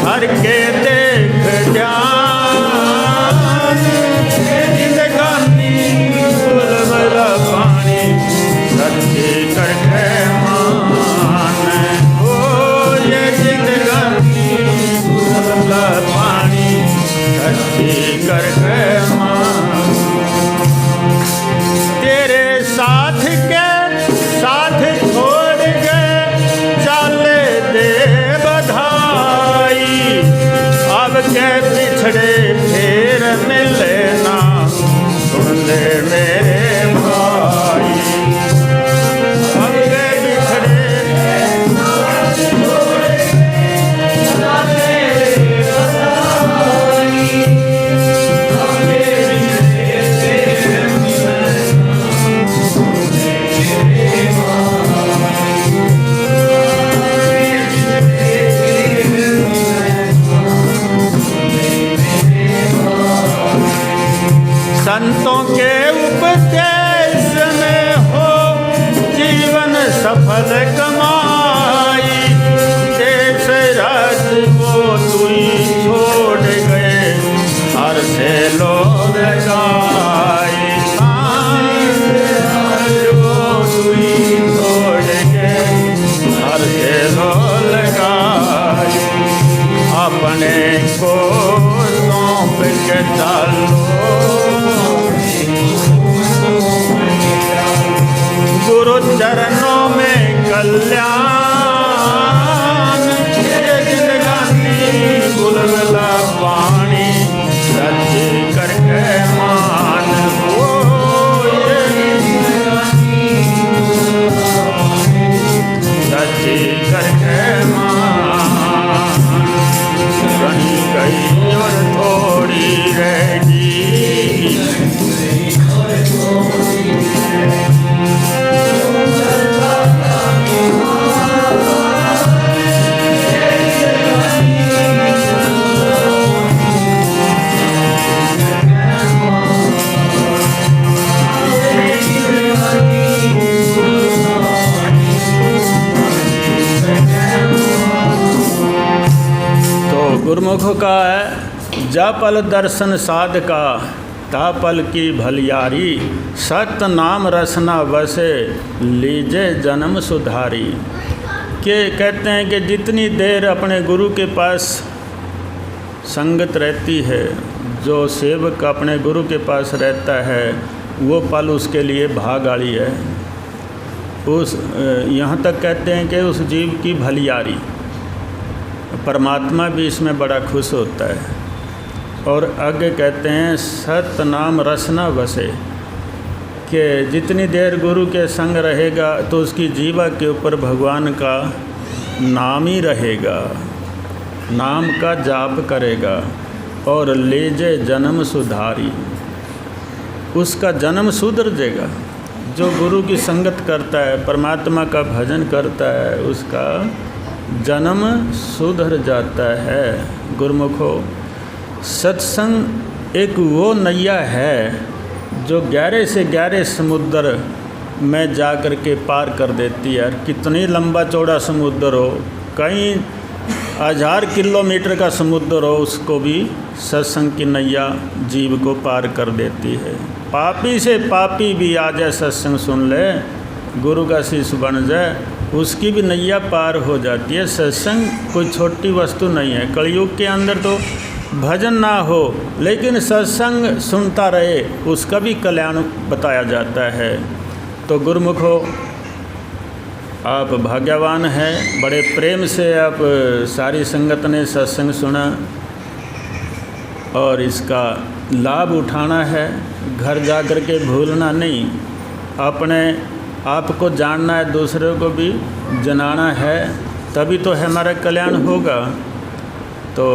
हर के देख जान। जिंदगानी बुलबुला पानी सच्ची करके मान। ओ ये जिंदगानी बुलबुला पानी सच्ची करके मान। तेरे साथ के साथ छोड़ गए चले दे बधाई, अब के पिछड़े फिर मिले ना सुन ले मेरे भाई। अब के पिछड़े संतों के उपदेश में हो जीवन सफल कमाई। देश राज वो तुई छोड़ गए हर से लोग गाई। वो तुई छोड़ गए हर से लोग गाई। अपने को सौंप के डालो गुरु चरणों में कल्याण। ये जिंदगानी बुलबुला पानी सच्ची करके मान। हो ये जिंदगानी सच्ची करके मान। गणी गई और थोड़ी रहेगी, गुरुमुख का है जा पल दर्शन साध का ता पल की भलियारी, सत नाम रसना बसे लीजे जन्म सुधारी। के कहते हैं कि जितनी देर अपने गुरु के पास संगत रहती है, जो सेवक अपने गुरु के पास रहता है, वो पल उसके लिए भागाड़ी है। उस यहाँ तक कहते हैं कि उस जीव की भलियारी, परमात्मा भी इसमें बड़ा खुश होता है। और आगे कहते हैं सत नाम रसना बसे, कि जितनी देर गुरु के संग रहेगा तो उसकी जीवा के ऊपर भगवान का नाम ही रहेगा, नाम का जाप करेगा। और लेजे जन्म सुधारी, उसका जन्म सुधर जाएगा। जो गुरु की संगत करता है, परमात्मा का भजन करता है, उसका जन्म सुधर जाता है। गुरुमुखो, सत्संग एक वो नैया है जो गहरे से गहरे समुद्र में जा कर के पार कर देती है। कितनी लंबा चौड़ा समुद्र हो, कई 1000 किलोमीटर का समुद्र हो, उसको भी सत्संग की नैया जीव को पार कर देती है। पापी से पापी भी आ जाए, सत्संग सुन ले, गुरु का शिष्य बन जाए, उसकी भी नैया पार हो जाती है। सत्संग कोई छोटी वस्तु नहीं है। कलयुग के अंदर तो भजन ना हो लेकिन सत्संग सुनता रहे, उसका भी कल्याण बताया जाता है। तो गुरुमुखो, आप भाग्यवान हैं, बड़े प्रेम से आप सारी संगत ने सत्संग सुना और इसका लाभ उठाना है। घर जा कर के भूलना नहीं, अपने आप को जानना है, दूसरों को भी जनाना है, तभी तो हमारा कल्याण होगा। तो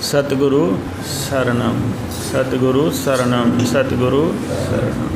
सतगुरु शरणम, सतगुरु शरणम, सतगुरु शरणम।